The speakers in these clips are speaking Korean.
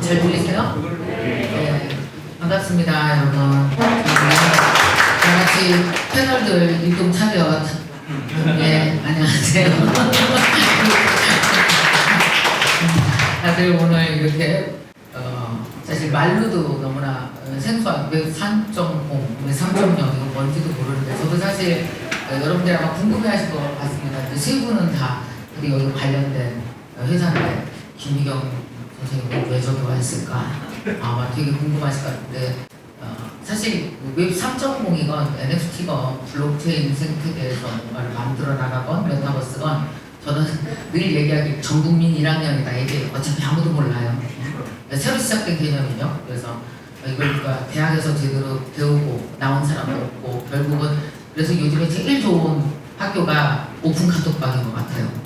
잘 들리세요? 네, 반갑습니다, 여러분. 다같이 패널들 일동 참여. 네, 안녕하세요. 다들 오늘 이렇게 사실 말로도 너무나 생소한 웹 3.0, 웹 3.0 이거 뭔지도 모르는데 저도 사실 여러분들 아마 궁금해하실 것 같습니다. 세 분은 다 우리 여기 관련된 회사인데 김미경 선생님이 왜 저기 와 있을까? 아마 되게 궁금하실 것 같은데 사실 웹 3.0이건 NFT건 블록체인 생태계에서 뭔가를 만들어 나가건 메타버스건 저는 늘 얘기하기 전 국민 1학년이다 얘기 어차피 아무도 몰라요. 새로 시작된 개념이죠. 그래서 이걸 우리가 대학에서 제대로 배우고 나온 사람도 없고 결국은 그래서 요즘에 제일 좋은 학교가 오픈 카톡방인 것 같아요.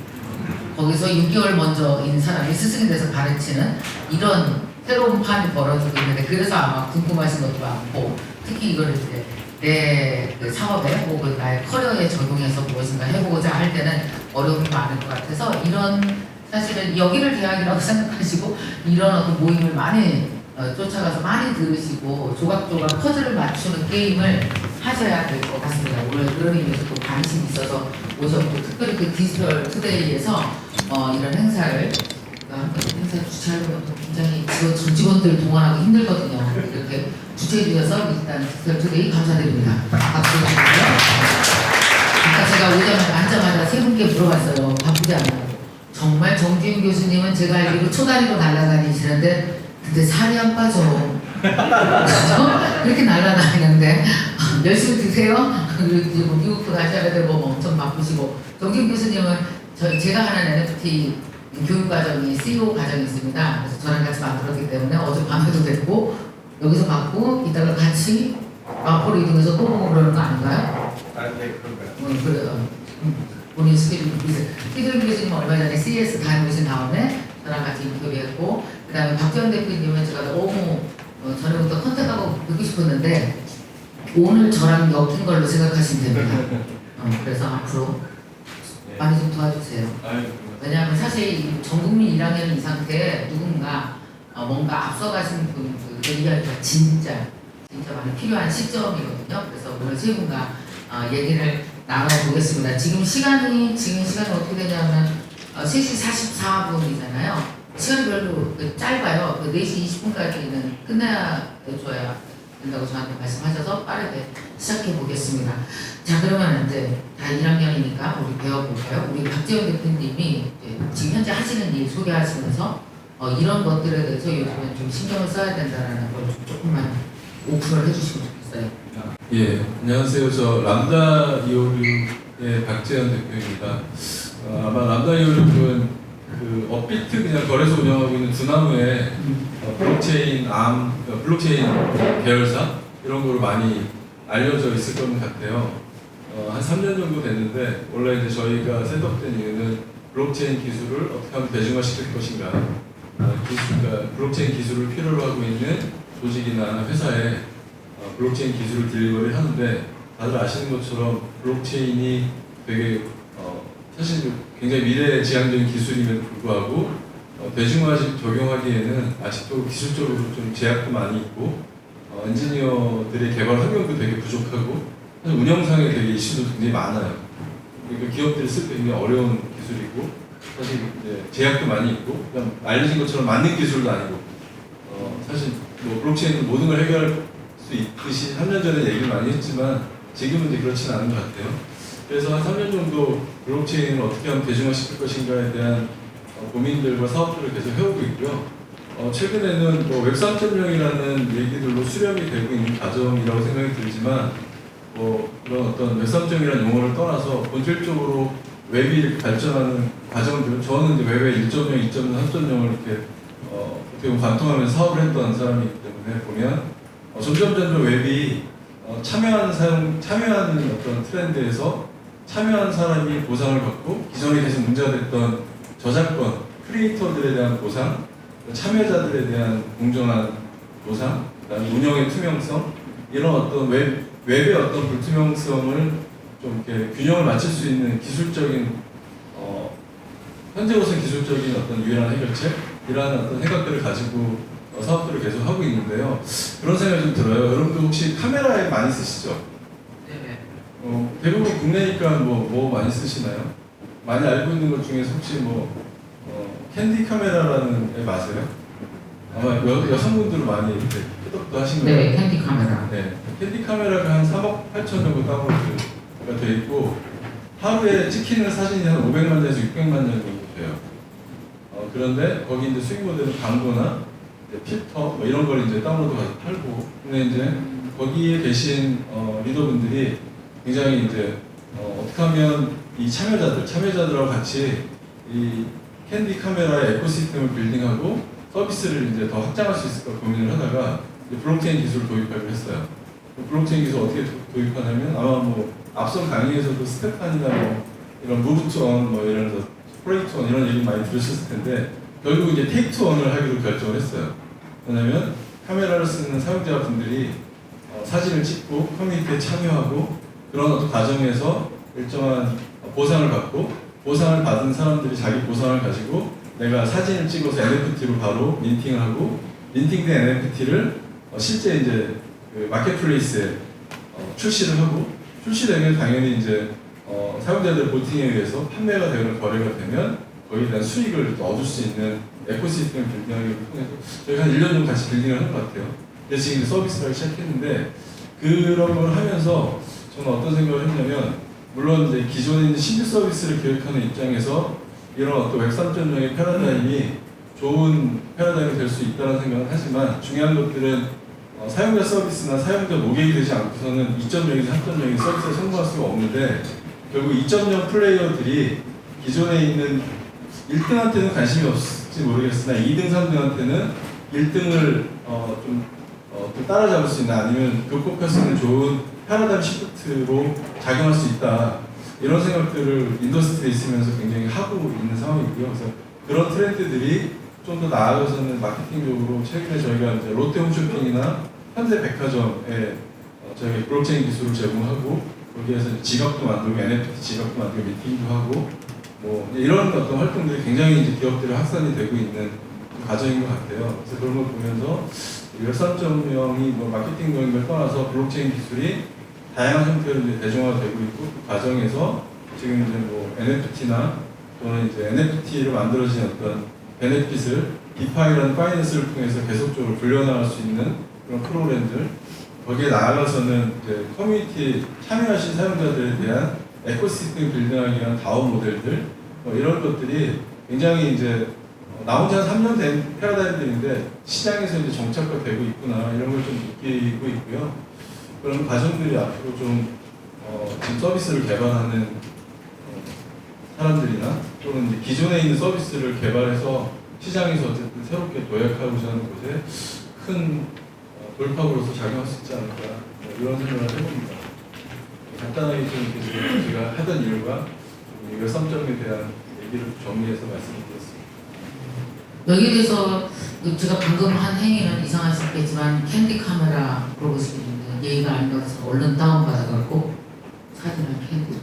거기서 6개월 먼저인 사람이 스승이 돼서 가르치는 이런 새로운 판이 벌어지고 있는데 그래서 아마 궁금하신 것도 많고 특히 이걸 이제 내 사업에 혹은 나의 커리어에 적용해서 무엇인가 해보고자 할 때는 어려움이 많을 것 같아서 이런 사실은 여기를 대학이라고 생각하시고 이런 어떤 모임을 많이 쫓아가서 많이 들으시고 조각조각 퍼즐을 맞추는 게임을 하셔야 될 것 같습니다. 오늘 그런 의미에서 또 관심이 있어서 오셨고 특별히 그 디지털 투데이에서 이런 행사를 행사 주최하려면 굉장히 전 직원들 동원하기 힘들거든요. 이렇게 주최해 주셔서 일단 디지털 투데이 감사드립니다. 박수 주시고요. 아까 제가 오자마자 앉자마자 세 분께 물어봤어요. 바쁘지 않나요? 정말 정지윤 교수님은 제가 알기로 초다리로 날아다니시는데 근데 살이 안 빠져. 그렇게 날아다니는데 열심히 드세요. 그리고 미국도 가셔야 되고 엄청 바쁘시고 정지윤 교수님은 제가 하는 NFT 교육 과정이 CEO 과정이 있습니다. 그래서 저랑 같이 만들었기 때문에 어젯밤에도 됐고 여기서 받고 이따가 같이 마포로 이동해서 또 보고 그러는 거 아닌가요? 네, 그런가요? 그래요. 본인 스케줄이 비슷해요. 피드백 교수님 얼마 전에 CES 다녀오신 다음에 저랑 같이 인터뷰했고 그 다음에 박지원 대표님은 제가 너무 전에부터 컨택하고 뵙고 싶었는데 오늘 저랑 엮인 걸로 생각하시면 됩니다. 그래서 앞으로 많이 좀 도와주세요. 왜냐하면 사실 전 국민 1학년 이 상태에 누군가 뭔가 앞서가신 분들 얘기하기가 진짜 많이 필요한 시점이거든요. 그래서 오늘 세 분과 얘기를 나눠보겠습니다. 지금 시간이 어떻게 되냐면 3시 44분이잖아요. 시간이 별로 짧아요. 4시 20분까지는 끝내줘야 된다고 저한테 말씀하셔서 빠르게 시작해 보겠습니다. 자, 그러면 이제 다 1학년이니까 우리 배워볼까요? 우리 박지원 대표님이 지금 현재 하시는 일 소개하시면서 이런 것들에 대해서 요즘에 좀 신경을 써야 된다는 걸 조금만 오픈을 해주시면 좋겠어요. 예, 안녕하세요. 저 람다 이오륙의 박지현 대표입니다. 아마 람다 이오륙은 그 업비트 그냥 거래소 운영하고 있는 두나무의 블록체인 블록체인 계열사 이런 거로 많이 알려져 있을 것 같아요. 한 3년 정도 됐는데 원래 이제 저희가 셋업된 이유는 블록체인 기술을 어떻게 하면 대중화시킬 것인가, 그러니까 블록체인 기술을 필요로 하고 있는 조직이나 회사에 블록체인 기술을 딜리버리 하는데 다들 아시는 것처럼 블록체인이 되게 사실 굉장히 미래지향적인 기술임에도 불구하고 대중화 적용하기에는 아직도 기술적으로 좀 제약도 많이 있고 엔지니어들의 개발 환경도 되게 부족하고 사실 운영상에 되게 이슈도 굉장히 많아요. 그러니까 기업들이 쓸 때 굉장히 어려운 기술이고 사실 이제 제약도 많이 있고 그냥 알려진 것처럼 맞는 기술도 아니고 사실 뭐 블록체인은 모든 걸 해결할 수 있듯이 3년 전에 얘기를 많이 했지만 지금은 이제 그렇지는 않은 것 같아요. 그래서 한 3년 정도 블록체인을 어떻게 하면 대중화시킬 것인가에 대한 고민들과 사업들을 계속 해오고 있고요. 최근에는 뭐 웹 3.0이라는 얘기들로 수렴이 되고 있는 과정이라고 생각이 들지만 그런 어떤 웹 3.0이라는 용어를 떠나서 본질적으로 웹이 이렇게 발전하는 과정들은 저는 이제 웹의 1.0, 2.0, 3.0을 이렇게 어떻게 보면 관통하면서 사업을 했던 사람이기 때문에 보면 점점 웹이 참여하는 어떤 트렌드에서 참여하는 사람이 보상을 받고 기존에 계속 문제가 됐던 저작권, 크리에이터들에 대한 보상, 참여자들에 대한 공정한 보상, 그다음에 운영의 투명성 이런 어떤 웹의 어떤 불투명성을 좀 이렇게 균형을 맞출 수 있는 기술적인 현재로서는 기술적인 어떤 유일한 해결책 이러한 어떤 생각들을 가지고 사업들을 계속 하고 있는데요. 그런 생각이 좀 들어요. 여러분들 혹시 카메라에 많이 쓰시죠? 네네. 대부분 국내니까 뭐 많이 쓰시나요? 많이 알고 있는 것 중에서 혹시 캔디 카메라라는 앱 아세요? 아마 여성분들은 많이 이렇게 끄덕도 하신 거예요. 네, 캔디 카메라. 네, 캔디 카메라가 한 3억 8천 정도 다운로드가 돼 있고 하루에 찍히는 사진이 한 500만 장에서 600만 장 정도 돼요. 그런데 거기 이제 수익 모델은 광고나 필터 이런 걸 이제 다운로드 가서 팔고, 근데 이제 거기에 계신 리더분들이 굉장히 이제 어떻게 하면 이 참여자들하고 같이 이 캔디 카메라의 에코시스템을 빌딩하고 서비스를 이제 더 확장할 수 있을까 고민을 하다가 이제 블록체인 기술을 도입하기로 했어요. 블록체인 기술 어떻게 도입하냐면 아마 앞선 강의에서도 스테판이나 이런 무브 투 원, 이런 프로젝트 투 원 이런 얘기 많이 들으셨을 텐데 결국 이제 테이크 투 원을 하기로 결정을 했어요. 왜냐면 카메라를 쓰는 사용자분들이 사진을 찍고 커뮤니티에 참여하고 그런 어떤 과정에서 일정한 보상을 받고, 보상을 받은 사람들이 자기 보상을 가지고 내가 사진을 찍어서 NFT로 바로 민팅을 하고, 민팅된 NFT를 실제 이제 그 마켓플레이스에 출시를 하고, 출시되면 당연히 이제 사용자들의 보팅에 의해서 판매가 되는 거래가 되면 거기에 대한 수익을 또 얻을 수 있는 에코시스템 빌딩하기를 통해서 저희가 한 1년 정도 같이 빌딩을 한 것 같아요. 그래서 지금 이제 서비스를 하기 시작했는데, 그런 걸 하면서 저는 어떤 생각을 했냐면, 물론 이제 기존에 있는 신규 서비스를 기획하는 입장에서 이런 어떤 웹 3.0의 패러다임이 좋은 패러다임이 될 수 있다는 생각을 하지만, 중요한 것들은 사용자 서비스나 사용자 모객이 되지 않고서는 2.0에서 3.0의 서비스에 성공할 수가 없는데, 결국 2.0 플레이어들이 기존에 있는 1등한테는 관심이 없을지 모르겠으나 2등, 3등한테는 1등을 좀 따라잡을 수 있는, 아니면 극복할 수 있는 좋은 패러다임 시프트로 작용할 수 있다, 이런 생각들을 인더스트리에 있으면서 굉장히 하고 있는 상황이고요. 그래서 그런 트렌드들이 좀 더 나아가서는 마케팅적으로 최근에 저희가 이제 롯데홈쇼핑이나 현대백화점에 저희가 블록체인 기술을 제공하고, 거기에서 지갑도 만들고 NFT 지갑도 만들고 미팅도 하고 이런 어떤 활동들이 굉장히 이제 기업들이 확산이 되고 있는 과정인 것 같아요. 그래서 그런 걸 보면서 웹 3.0이 마케팅적인 걸 떠나서 블록체인 기술이 다양한 형태로 이제 대중화되고 있고, 그 과정에서 지금 이제 NFT나 또는 이제 NFT로 만들어진 어떤 베네핏을 디파이라는 파이낸스를 통해서 계속적으로 불려나갈 수 있는 그런 프로그램들, 거기에 나아가서는 이제 커뮤니티 참여하신 사용자들에 대한 에코시스템 빌딩하기 위한 다운 모델들, 이런 것들이 굉장히 이제 나온 지 한 3년 된 패러다임들인데 시장에서 이제 정착화되고 있구나, 이런 걸 좀 느끼고 있고요. 그런 과정들이 앞으로 좀 지금 서비스를 개발하는 사람들이나 또는 이제 기존에 있는 서비스를 개발해서 시장에서 어쨌든 새롭게 도약하고자 하는 것에 큰 돌파구로서 작용할 수 있지 않을까, 이런 생각을 해봅니다. 간단하게 좀 이렇게 제가 하던 일과 웹 3.0에 대한 얘기를 정리해서 말씀드렸습니다. 여기에 대해서 제가 방금 한 행위는 이상할 수 있겠지만 캔디 카메라 물어보시는 분들 예의가 아닌 것 같아서 얼른 다운받아갖고 사진을 캔디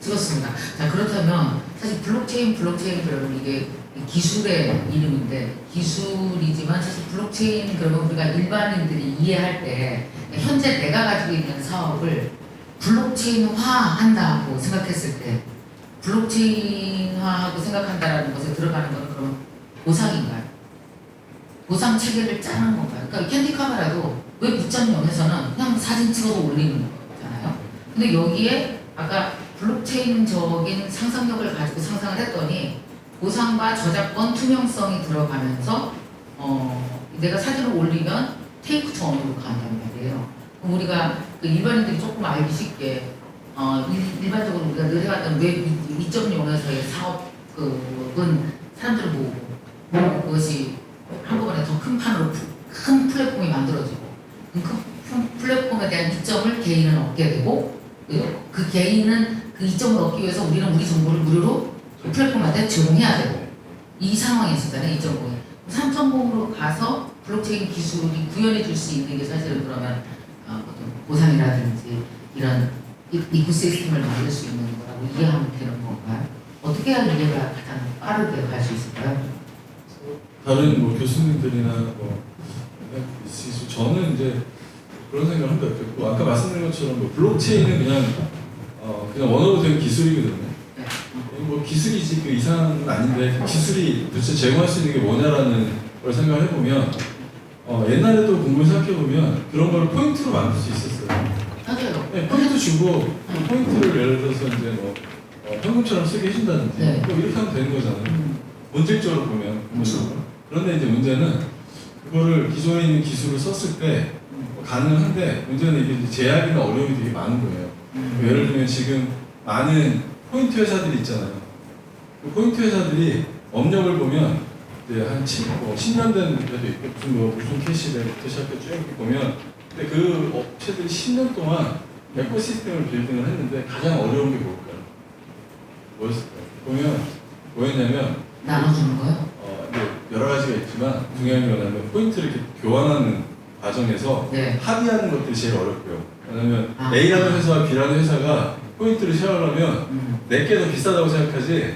찍었습니다. 자, 그렇다면 사실 블록체인 그러면 이게 기술의 이름인데, 기술이지만 사실 블록체인 그러면 우리가 일반인들이 이해할 때 현재 내가 가지고 있는 사업을 블록체인화 한다고 생각했을 때, 블록체인화하고 생각한다라는 것에 들어가는 것은 그럼 보상인가요? 보상 체계를 짜는 건가요? 그러니까 캔디 카메라도 왜 9.0에서는 그냥 사진 찍어서 올리는 거잖아요. 근데 여기에 아까 블록체인적인 상상력을 가지고 상상을 했더니 보상과 저작권 투명성이 들어가면서 내가 사진을 올리면 테이크 투 원으로 간단 말이에요. 그럼 우리가 그 일반인들이 조금 알기 쉽게 일반적으로 우리가 늘 해왔던 웹 2.0에서의 사업은 사람들을 모으고 그것이 한꺼번에 더 큰 판으로 큰 플랫폼이 만들어지고, 그 플랫폼에 대한 이점을 개인은 얻게 되고, 그 개인은 그 이점을 얻기 위해서 우리는 우리 정보를 무료로 그 플랫폼한테 제공해야 되고, 이 상황이 있었잖아요. 2.0에 3.0으로 가서 블록체인 기술이 구현해 줄 수 있는 게 사실은 그러면 어떤 보상이라든지 이런 이코시스템을 만들 수 있는 거라고 이해하면 되는 건가요? 어떻게 해야 이해가 가장 빠르게 갈 수 있을까요? 다른 뭐 교수님들이나 뭐 있으시죠. 저는 이제 그런 생각을 합니다. 뭐 아까 말씀드린 것처럼 뭐 블록체인은 그냥 원어로 된 기술이거든요. 뭐 기술이지 그 이상은 아닌데 그 기술이 도대체 제공할 수 있는 게 뭐냐라는 걸 생각을 해보면 옛날에도 공부를 생각해보면 그런 걸 포인트로 만들 수 있었어요. 맞아요. 네, 포인트 주고 그 포인트를 예를 들어서 이제 뭐 현금처럼 쓰게 해준다든지 네. 뭐 이렇게 하면 되는 거잖아요. 본질적으로 보면 그런데 이제 문제는 그거를 기존에 있는 기술을 썼을 때 가능한데 문제는 이게 이제 제약이나 어려움이 되게 많은 거예요. 예를 들면 지금 많은 포인트 회사들이 있잖아요. 그 포인트 회사들이 업력을 보면 이제 한 10년 된 데도 있고 무슨 캐시백부터 시작해 쭉 이렇게 보면 근데 그 업체들이 10년 동안 에코시스템을 빌딩을 했는데 가장 어려운 게 뭘까요? 뭐였을까요? 보면 뭐였냐면 나눠주는 거요? 이제 여러 가지가 있지만 중요한 게 뭐냐면 포인트를 이렇게 교환하는 과정에서 네. 합의하는 것들이 제일 어렵고요. 왜냐면 아. A라는 회사와 B라는 회사가 포인트를 쉐어하려면 내게 더 비싸다고 생각하지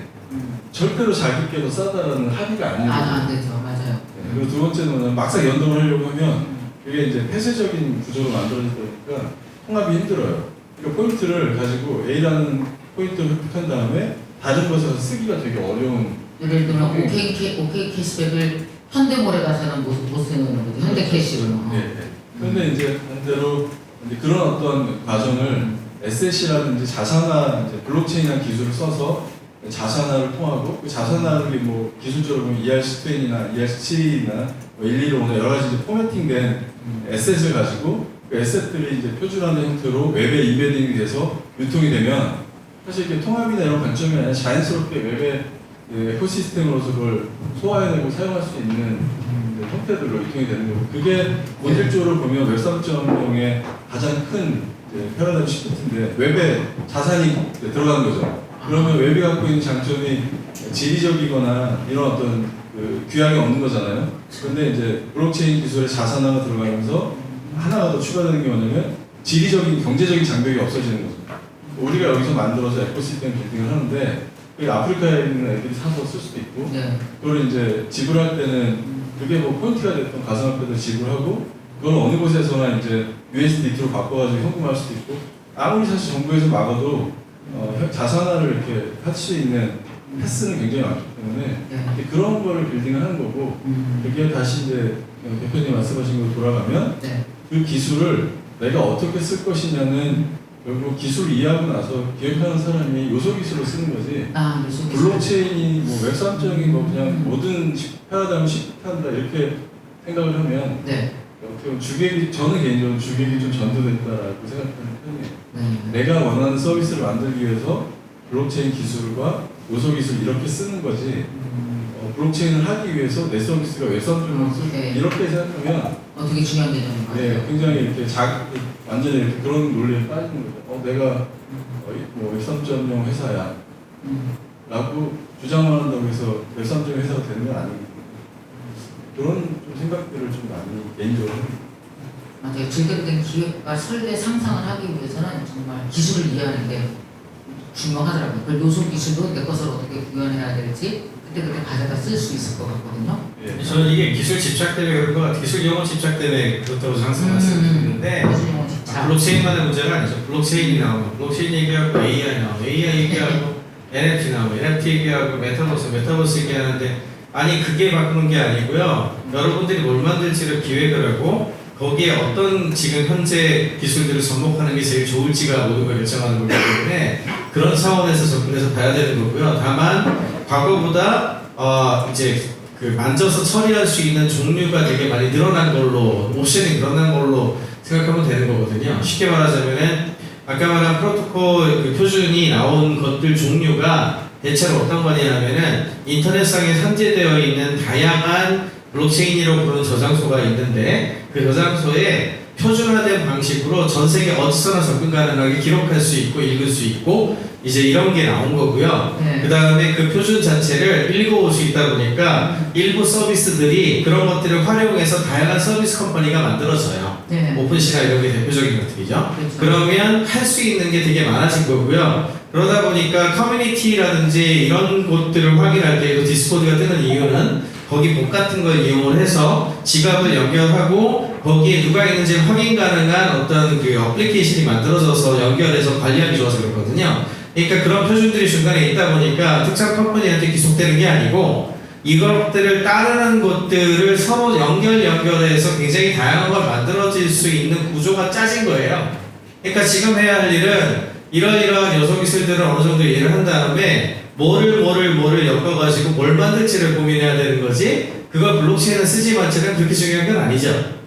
절대로 자기께 더 싸다라는 합의가 아니에요. 안 되죠. 맞아요. 그리고 두 번째는 뭐냐면 막상 연동을 하려고 하면 그게 이제 폐쇄적인 구조로 만들어지다 보니까 통합이 힘들어요. 그러니까 포인트를 가지고 A라는 포인트를 획득한 다음에 다른 것에서 쓰기가 되게 어려운. 예를 들면 OK 캐시백을 현대몰에 가서는 못 쓰는 거죠. 현대 캐시로. 네. 그런데 이제 반대로 이제 그런 어떤 과정을 SSC라든지 자산화, 이제 블록체인이라는 기술을 써서 자산화를 통하고 그 자산화를 뭐 기술적으로 보면 ERC20이나 ERC7이나 뭐 115나 여러 가지 이제 포매팅된 에셋을 가지고 그 에셋들이 이제 표준화된 형태로 웹에 인베딩이 돼서 유통이 되면 사실 이렇게 통합이나 이런 관점이 아니라 자연스럽게 웹의 에코시스템으로서 그걸 소화해내고 사용할 수 있는 형태들로 유통이 되는 거고 그게 본질적으로 보면 웹 3.0의 가장 큰 패러다임 시프트인데 웹에 자산이 들어가는 거죠. 그러면 웹이 갖고 있는 장점이 지리적이거나 이런 어떤 그 규약이 없는 거잖아요. 그런데 이제 블록체인 기술의 자산화가 들어가면서 하나가 더 추가되는 게 뭐냐면 지리적인 경제적인 장벽이 없어지는 거죠. 우리가 여기서 만들어서 에코시스템 빌딩을 하는데 그 아프리카에 있는 애들이 사서 쓸 수도 있고 네. 그걸 이제 지불할 때는 그게 뭐 포인트가 됐던 가상화폐도 지불하고 그걸 어느 곳에서나 이제 USDT로 바꿔가지고 현금화할 수도 있고 아무리 사실 정부에서 막아도 자산화를 이렇게 할 수 있는 패스는 굉장히 많기 때문에 네. 그런 거를 빌딩을 하는 거고 그게 다시 이제 대표님 말씀하신 걸로 돌아가면 네. 그 기술을 내가 어떻게 쓸 것이냐는 결국 기술을 이해하고 나서 기획하는 사람이 요소 기술로 쓰는 거지. 요소 블록체인이 뭐 웹 3.0이 뭐 그냥 모든 패러다임을 시프트한다 이렇게 생각을 하면 네. 어떻게 보면 저는 개인적으로 주객이 좀 전도됐다라고 생각하는 편이에요. 네. 내가 원하는 서비스를 만들기 위해서 블록체인 기술과 요소 기술 이렇게 쓰는 거지. 블록체인을 하기 위해서 내 서비스가 웹 3.0을 쓰고 이렇게 생각하면 되게 중요한 개념인 것 같아요. 네, 굉장히 이렇게 완전히 이렇게 그런 논리에 빠지는 거죠. 내가 뭐 웹 3.0 회사야 라고 주장을 한다고 해서 웹 3.0 회사가 되는 건 아니거든요. 그런 좀 생각들을 좀 많이 개인적으로 합니다. 맞아요. 제대로 된 기획과 설계 상상을 하기 위해서는 정말 기술을 이해하는 게 중요하더라고요. 그 요소 기술도 내 것을 어떻게 구현해야 될지 그때 가져다 쓸 수 있을 것 같거든요. 예. 저는 이게 기술 집착 때문에 그런 것 같아요. 기술 용어 집착 때문에 그렇다고 항상 말씀드리는데 블록체인만의 문제가 아니죠. 블록체인이 나오고 블록체인 얘기하고 AI 나오고 AI 얘기하고 NFT 나오고 NFT 얘기하고 메타버스 얘기하는데 아니 그게 바꾸는 게 아니고요. 여러분들이 뭘 만들지를 기획을 하고 거기에 어떤 지금 현재 기술들을 접목하는 게 제일 좋을지가 모든 걸 결정하는 거기 때문에 그런 차원에서 접근해서 봐야 되는 거고요. 다만 과거보다 이제 그 만져서 처리할 수 있는 종류가 되게 많이 늘어난 걸로 옵션이 늘어난 걸로 생각하면 되는 거거든요. 쉽게 말하자면은 아까 말한 프로토콜 그 표준이 나온 것들 종류가 대체로 어떤 거냐면은 인터넷상에 산재되어 있는 다양한 블록체인이라고 부르는 저장소가 있는데 그 저장소에 표준화된 방식으로 전 세계 어디서나 접근 가능하게 기록할 수 있고 읽을 수 있고 이제 이런 게 나온 거고요. 그 다음에 그 표준 자체를 읽어올 수 있다 보니까 일부 서비스들이 그런 것들을 활용해서 다양한 서비스 컴퍼니가 만들어져요. 오픈시나 이런 게 대표적인 것들이죠. 그렇죠. 그러면 할 수 있는 게 되게 많아진 거고요. 그러다 보니까 커뮤니티라든지 이런 곳들을 확인할 때에도 디스코드가 뜨는 이유는 거기 복 같은 걸 이용을 해서 지갑을 연결하고 거기에 누가 있는지 확인 가능한 어떤 그 어플리케이션이 만들어져서 연결해서 관리하기 좋아서 그렇거든요. 그러니까 그런 표준들이 중간에 있다 보니까 특정 컴퍼니한테 기속되는 게 아니고 이것들을 따르는 것들을 서로 연결해서 굉장히 다양한 걸 만들어질 수 있는 구조가 짜진 거예요. 그러니까 지금 해야 할 일은 이러이러한 요소 기술들을 어느 정도 이해를 한 다음에 뭐를 엮어가지고 뭘 만들지를 고민해야 되는 거지. 그걸 블록체인을 쓰지 말지는 그렇게 중요한 건 아니죠.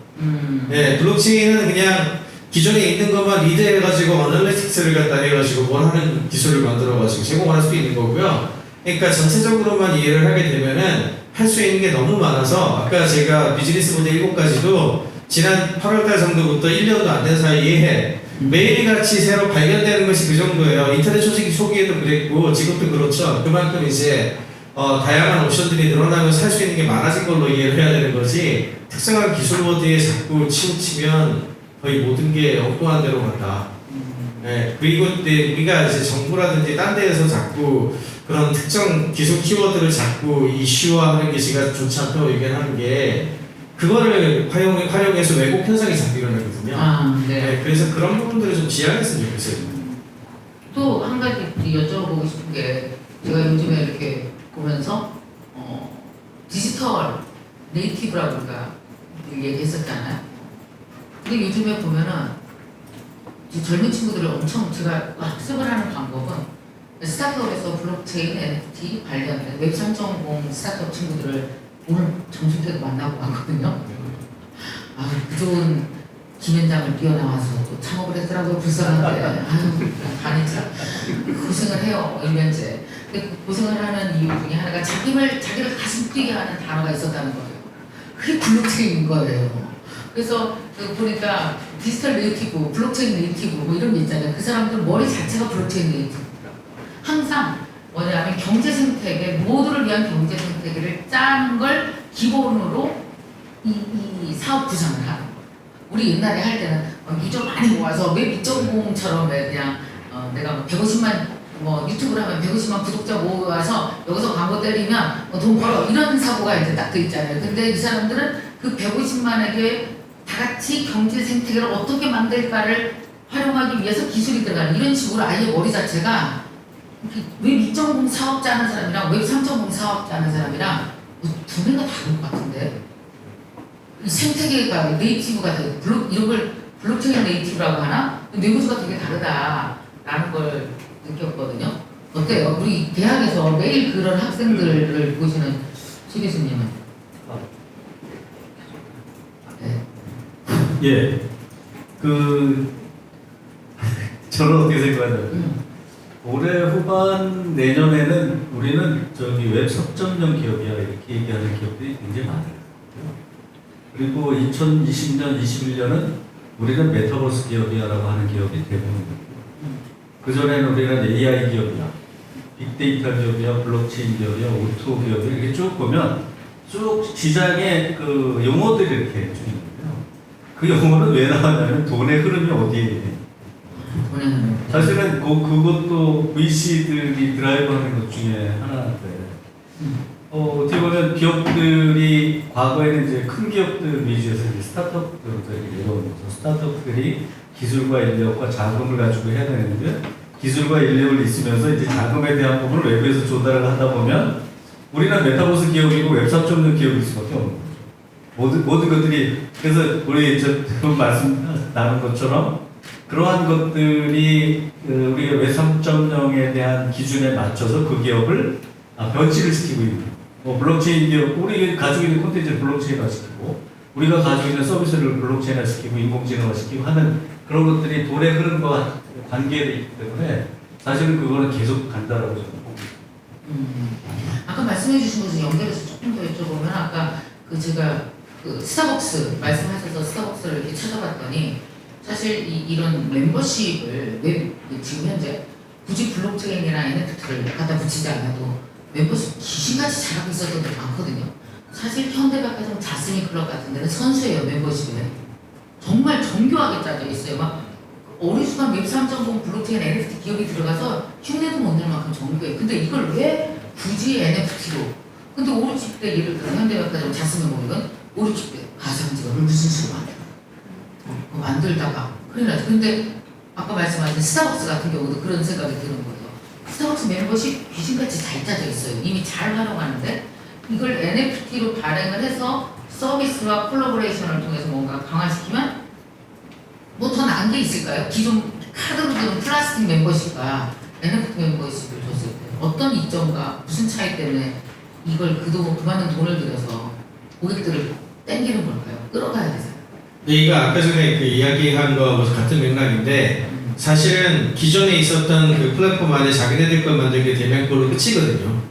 네, 블록체인은 그냥 기존에 있는 것만 리드해가지고 어널리틱스를 갖다 해가지고 뭘 하는 기술을 만들어가지고 제공할 수 있는 거고요. 그러니까 전체적으로만 이해를 하게 되면은 할 수 있는 게 너무 많아서 아까 제가 비즈니스 모델 7가지도 지난 8월달 정도부터 1년도 안 된 사이에 매일같이 새로 발견되는 것이 그 정도예요. 인터넷 초기에도 그랬고 지금도 그렇죠. 그만큼 이제 다양한 옵션들이 늘어나면서 살 수 있는 게 많아진 걸로 이해를 해야 되는 거지 특정한 기술워드에 자꾸 치우치면 거의 모든 게 엉뚱한 데로 간다. 네, 그리고 우리가 이제 정부라든지 딴 데에서 자꾸 그런 특정 기술 키워드를 자꾸 이슈화하는 게 제가 좋지 않다고 얘기하는 게 그거를 활용해서 왜곡 현상이 자꾸 일어나거든요. 네. 네, 그래서 그런 부분들을 좀 지양했으면 좋겠어요. 또 한 가지 여쭤보고 싶은 게 제가 요즘에 이렇게 보면서 디지털 네이티브라고 우리가 얘기했었잖아요. 근데 요즘에 보면은 젊은 친구들이 엄청 제가 학습을 하는 방법은 스타트업에서 블록체인, NFT 관련된 웹 3.0 스타트업 친구들을 오늘 점심 때도 만나고 왔거든요. 그 좋은 김현장을 뛰어나와서 또 창업을 했더라고요. 불쌍한데 반이 참 고생을 해요. 1년째. 근데 그 고생을 하는 이유 중에 하나가 자기를 가슴 뛰게 하는 단어가 있었다는 거예요. 그게 블록체인인 거예요. 그래서 보니까 디지털 네이티브, 블록체인 네이티브 뭐 이런 게 있잖아요. 그 사람들 머리 자체가 블록체인 네이티브더라고요. 항상 뭐냐면 경제 생태계, 모두를 위한 경제 생태계를 짜는 걸 기본으로 이 사업 구상을 하는 거예요. 우리 옛날에 할 때는 유저 많이 모아서 웹 2.0처럼 그냥 내가 150만 유튜브를 하면 150만 구독자 모아서 여기서 광고 때리면 돈 벌어 이런 사고가 이제 딱 돼 있잖아요. 근데 이 사람들은 그 150만에게 다 같이 경제 생태계를 어떻게 만들까를 활용하기 위해서 기술이 들어가는 이런 식으로 아예 머리 자체가 웹 2.0 사업자 하는 사람이랑 웹 3.0 사업자 하는 사람이랑 두뇌가 다른 것 같은데 이 생태계가 네이티브가 되고 이런 걸 블록체인 네이티브라고 하나? 뇌구조가 되게 다르다라는 걸 느꼈거든요. 어때요? 우리 대학에서 매일 그런 학생들을 보시는 최 교수님은? 네. 예. 저는 어떻게 생각하냐면 올해 후반 내년에는 우리는 웹 3.0 기업이야 이렇게 얘기하는 기업들이 굉장히 많아요. 그리고 2020년, 21년은 우리는 메타버스 기업이야라고 하는 기업이 대부분이고 그전에는 우리는 AI 기업이야, 빅데이터 기업이야, 블록체인 기업이야, 오토 기업이야 이렇게 쭉 보면 쭉 시장의 그 용어들이 이렇게 쭉 있는데요. 그 용어는 왜 나왔냐면 돈의 흐름이 어디에 있냐. 사실은 그것도 VC들이 드라이브하는 것 중에 하나인데 어떻게 보면 기업들이 과거에는 이제 큰 기업들 위주에서 이제 스타트업들이 내려오는 거죠. 스타트업들이 기술과 인력과 자금을 가지고 해야 되는데 기술과 인력을 있으면서 이제 자금에 대한 부분을 외부에서 조달을 하다 보면 우리는 메타버스 기업이고 웹 3.0 기업일 수밖에 없는 거죠. 모든 것들이 그래서 우리 그 말씀 나눈 것처럼 그러한 것들이 우리가 웹 3.0에 대한 기준에 맞춰서 그 기업을 변치를 시키고 있는 블록체인 기업, 우리 가지고 있는 콘텐츠를 블록체인화 시키고 우리가 가지고 있는 서비스를 블록체인화 시키고 인공지능화 시키고 하는 그런 것들이 돈의 흐름과 관계되어 있기 때문에 사실은 그거는 계속 간다라고 저는 보고 있습니다. 아까 말씀해 주신 것을 연결해서 조금 더 여쭤보면 아까 제가 스타벅스 말씀하셔서 스타벅스를 이렇게 찾아봤더니 사실 이런 멤버십을 지금 현재 굳이 블록체인이나 NFT를 갖다 붙이지 않아도 멤버십 귀신같이 잘하고 있었던 데 많거든요. 사실 현대백화점 자스민 클럽 같은 데는 선수예요. 멤버십에 정말 정교하게 짜져 있어요. 막 어리숙한 웹 3.0 블록체인 NFT 기업이 들어가서 흉내도 못 낼 만큼 정교해요. 근데 이걸 왜 굳이 NFT로 근데 5, 60대 예를 들어 현대백화점 자스민 고객은 5, 60대 가상지갑을 무슨 수로 만들어? 그거 만들다가 큰일 나죠. 근데 아까 말씀하신 스타벅스 같은 경우도 그런 생각이 드는 거예요. 스타벅스 멤버십 귀신같이 잘 짜져 있어요. 이미 잘 활용하는데 이걸 NFT로 발행을 해서 서비스와 콜라보레이션을 통해서 뭔가 강화시키면 뭐 더 나은 게 있을까요? 기존 카드로 되는 플라스틱 멤버십과 NFT 멤버십을 줬을 때 어떤 이점과 무슨 차이 때문에 이걸 그 많은 돈을 들여서 고객들을 땡기는 걸까요? 끌어가야 되잖아요. 근데 이거 아까 전에 그 이야기한 거하고 같은 맥락인데 사실은 기존에 있었던 그 플랫폼 안에 자기네들 걸 만들게 되면 그걸로 끝이거든요.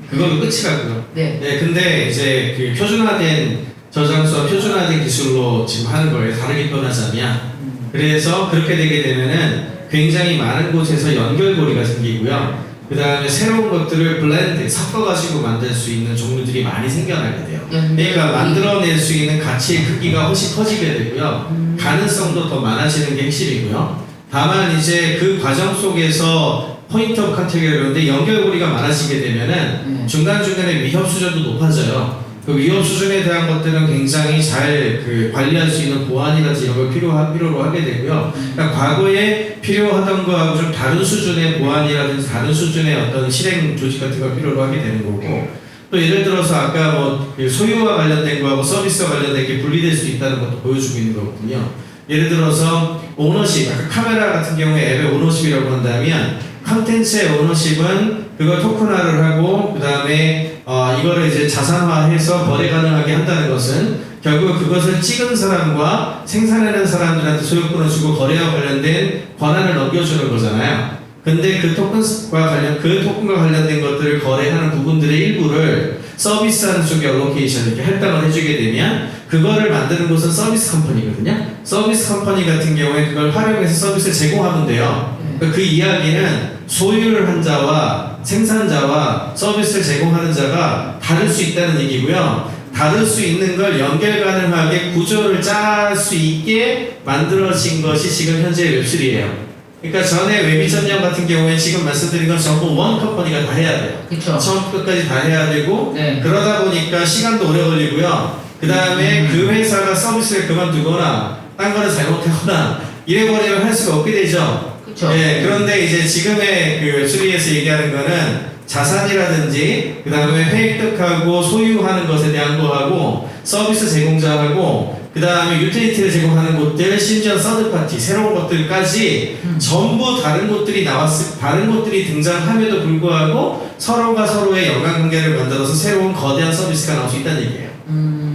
그걸로 끝이라고요. 네. 네, 근데 이제 그 표준화된 저장소와 표준화된 기술로 지금 하는 거예요. 다르게 변하자면. 그래서 그렇게 되게 되면은 굉장히 많은 곳에서 연결고리가 생기고요. 그 다음에 새로운 것들을 블렌드, 섞어가지고 만들 수 있는 종류들이 많이 생겨나게 돼요. 그러니까 만들어낼 수 있는 가치의 크기가 훨씬 커지게 되고요. 가능성도 더 많아지는 게 핵심이고요. 다만 이제 그 과정 속에서 포인트 오브 컨택이라고 하는데 연결고리가 많아지게 되면은 중간중간에 위협 수준도 높아져요. 그 위협 수준에 대한 것들은 굉장히 잘 그 관리할 수 있는 보안이라든지 이런 걸 필요로 하게 되고요. 그러니까 과거에 필요하던 거하고 좀 다른 수준의 보안이라든지 다른 수준의 어떤 실행 조직 같은 걸 필요로 하게 되는 거고, 또 예를 들어서 아까 뭐 소유와 관련된 거하고 서비스와 관련된 게 분리될 수 있다는 것도 보여주고 있는 거거든요. 예를 들어서 오너십, 아까 카메라 같은 경우에 앱의 오너십이라고 한다면 컨텐츠의 오너십은 그걸 토큰화를 하고 그 다음에 이거를 이제 자산화해서 거래 가능하게 한다는 것은 결국 그것을 찍은 사람과 생산하는 사람들한테 소유권을 주고 거래와 관련된 권한을 넘겨주는 거잖아요. 근데 그 토큰과 관련된 것들을 거래하는 부분들의 일부를 서비스하는 쪽에 어로케이션 이렇게 할당을 해주게 되면 그거를 만드는 곳은 서비스 컴퍼니거든요. 서비스 컴퍼니 같은 경우에 그걸 활용해서 서비스를 제공하면 돼요. 그 이야기는 소유를 한 자와 생산자와 서비스를 제공하는 자가 다를 수 있다는 얘기고요. 다를 수 있는 걸 연결 가능하게 구조를 짤 수 있게 만들어진 것이 지금 현재의 웹3예요. 그러니까 전에 웹2.0 같은 경우에 지금 말씀드린 건 전부 원 컴퍼니가 다 해야 돼요. 그쵸. 처음부터 끝까지 다 해야 되고 네. 그러다 보니까 시간도 오래 걸리고요. 그 다음에 그 회사가 서비스를 그만두거나 딴 거를 잘못하거나 이래버리면 할 수가 없게 되죠. 그쵸. 네, 그런데 이제 지금의 그 웹3에서 얘기하는 거는 자산이라든지 그 다음에 획득하고 소유하는 것에 대한 거하고 서비스 제공자하고 그 다음에 유틸리티를 제공하는 곳들 심지어 서드파티 새로운 것들까지 전부 다른 것들이 등장함에도 불구하고 서로가 서로의 연관관계를 만들어서 새로운 거대한 서비스가 나올 수 있다는 얘기예요.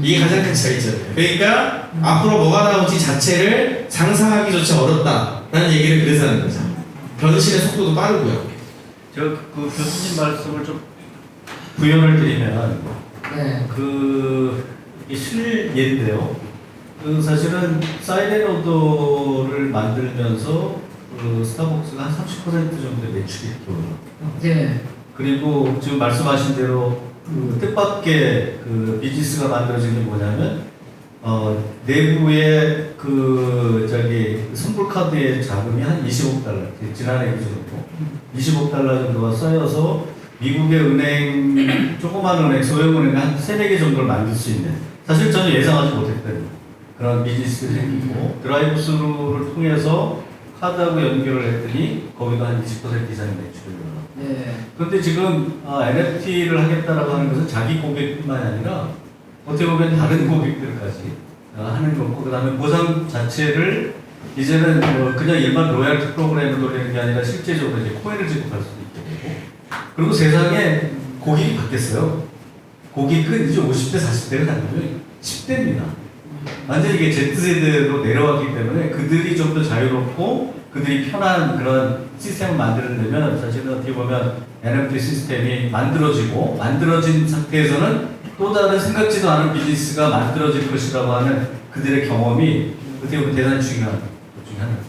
이게 가장 큰 차이죠. 그러니까 앞으로 뭐가 나올지 자체를 상상하기조차 어렵다라는 얘기를 그래서 하는 거죠. 변신의 속도도 빠르고요. 제가 그 교수님 말씀을 좀 부연을 드리면 네. 이게 실예인데요. 사실은 사이렌 오더를 만들면서 스타벅스가 한 30% 정도의 매출이 이렇게 올라갔고요. 네. 그리고 지금 말씀하신 대로 뜻밖의 비즈니스가 만들어진 게 뭐냐면 내부에 선불 카드의 자금이 한 20억 달러, 지난해 기준으로 20억 달러 정도가 쌓여서 미국의 은행, 조그만 은행, 소형 은행 한 3-4개 정도를 만들 수 있는, 사실 전혀 예상하지 못했던 그런 비즈니스가 생기고 드라이브 스루를 통해서 카드하고 연결을 했더니 거기도 한 20% 이상의 매출을 올라. 네. 그런데 지금 NFT를 하겠다라고 하는 것은 자기 고객뿐만 아니라 어떻게 보면 다른 고객들까지 하는 거고, 그 다음에 보상 자체를 이제는 그냥 일반 로얄티 프로그램을 돌리는 게 아니라 실제적으로 이제 코인을 지급할 수도 있게 되고, 그리고 세상에 고객이 바뀌었어요. 고객은 이제 50대, 40대가 아니고 10대입니다. 완전히 이게 Z세대로 내려왔기 때문에 그들이 좀 더 자유롭고 그들이 편한 그런 시스템을 만들려면 사실은 어떻게 보면 NFT 시스템이 만들어진 상태에서는 또 다른 생각지도 않은 비즈니스가 만들어질 것이라고 하는 그들의 경험이 어떻게 보면 대단히 중요한 것 중에 하나입니다.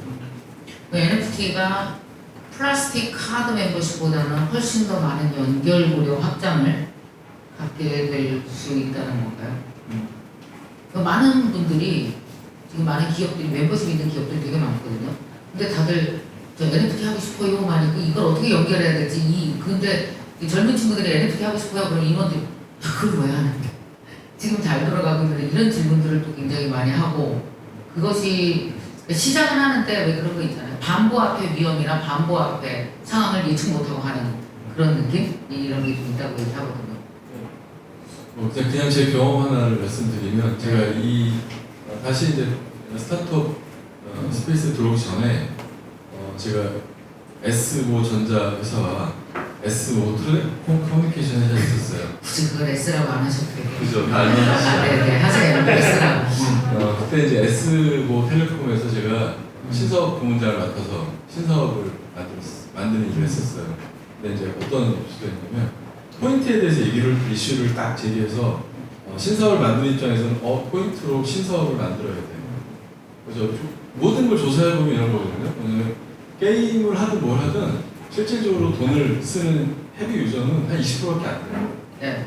NFT가 플라스틱 카드 멤버십보다는 훨씬 더 많은 연결고리 확장을 갖게 될 수 있다는 건가요? 많은 분들이 지금 많은 기업들이 멤버십 있는 기업들이 되게 많거든요. 근데 다들 저 NFT 하고 싶어요 많이 이걸 어떻게 연결해야 될지 근데 젊은 친구들이 NFT 하고 싶어요 그럼 임원들이 그걸 왜 하는데? 지금 잘 돌아가고 있는데 이런 질문들을 또 굉장히 많이 하고 그것이 시작은 하는데 왜 그런 거 있잖아요. 반보 앞에 위험이나 반보 앞에 상황을 예측 못하고 하는 그런 느낌? 이런 게 좀 있다고 얘기하거든요. 그냥 제 경험 하나를 말씀드리면 제가 다시 이제 스타트업 스페이스에 들어오기 전에 제가 S5 전자 회사와 S5 텔레콤 커뮤니케이션 회사에 있었어요. 굳이 그걸 S라고 안 하셔도 돼요. 그죠? 다 알면 하시죠. 네네 하세요. S라고. 그때 이제 S5 텔레콤에서 제가 신사업 부문장을 맡아서 신사업을 만드는 일을 했었어요. 근데 이제 어떤 이슈가 있냐면 포인트에 대해서 이슈를 딱 제기해서 신사업을 만드는 입장에서는 포인트로 신사업을 만들어야 돼요. 그래서 모든 걸 조사해보면 이런 거거든요. 왜냐면 게임을 하든 뭘 하든 실질적으로 돈을 쓰는 헤비 유저는 한 20%밖에 안 돼요. 네.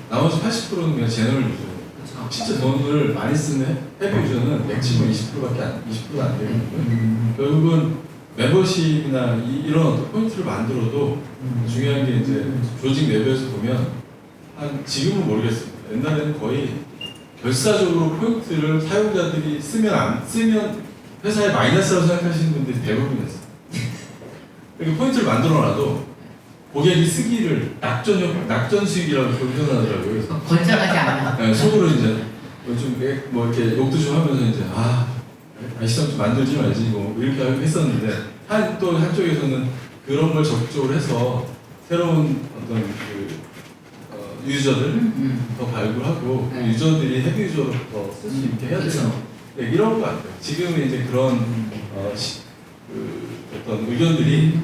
나머지 80%는 그냥 제너럴 유저예요. 그렇죠. 진짜 돈을 많이 쓰는 헤비 유저는 맥시멈 20%밖에 안 되거든요. 결국은 멤버십이나 이런 어떤 포인트를 만들어도 중요한 게 이제 조직 내부에서 보면 지금은 모르겠습니다. 옛날에는 거의 결사적으로 포인트를 사용자들이 쓰면 회사에 마이너스라고 생각하시는 분들이 대부분이었어요. 이렇게 포인트를 만들어놔도 고객이 쓰기를 낙전 수익이라고 표현하더라고요. 권장하지 않아. 네, 속으로 이제 좀 이렇게 욕도 좀 하면서 이제 시장 좀 만들지 말지 뭐 이렇게 했었는데 또 한쪽에서는 그런 걸 적극적으로 해서 새로운 어떤 유저들 더 발굴하고 네. 유저들이 헤비 유저로 더 쓸 수 있게 해야 돼요. 네, 이런 것 같아요. 지금은 이제 그런 어떤 의견들이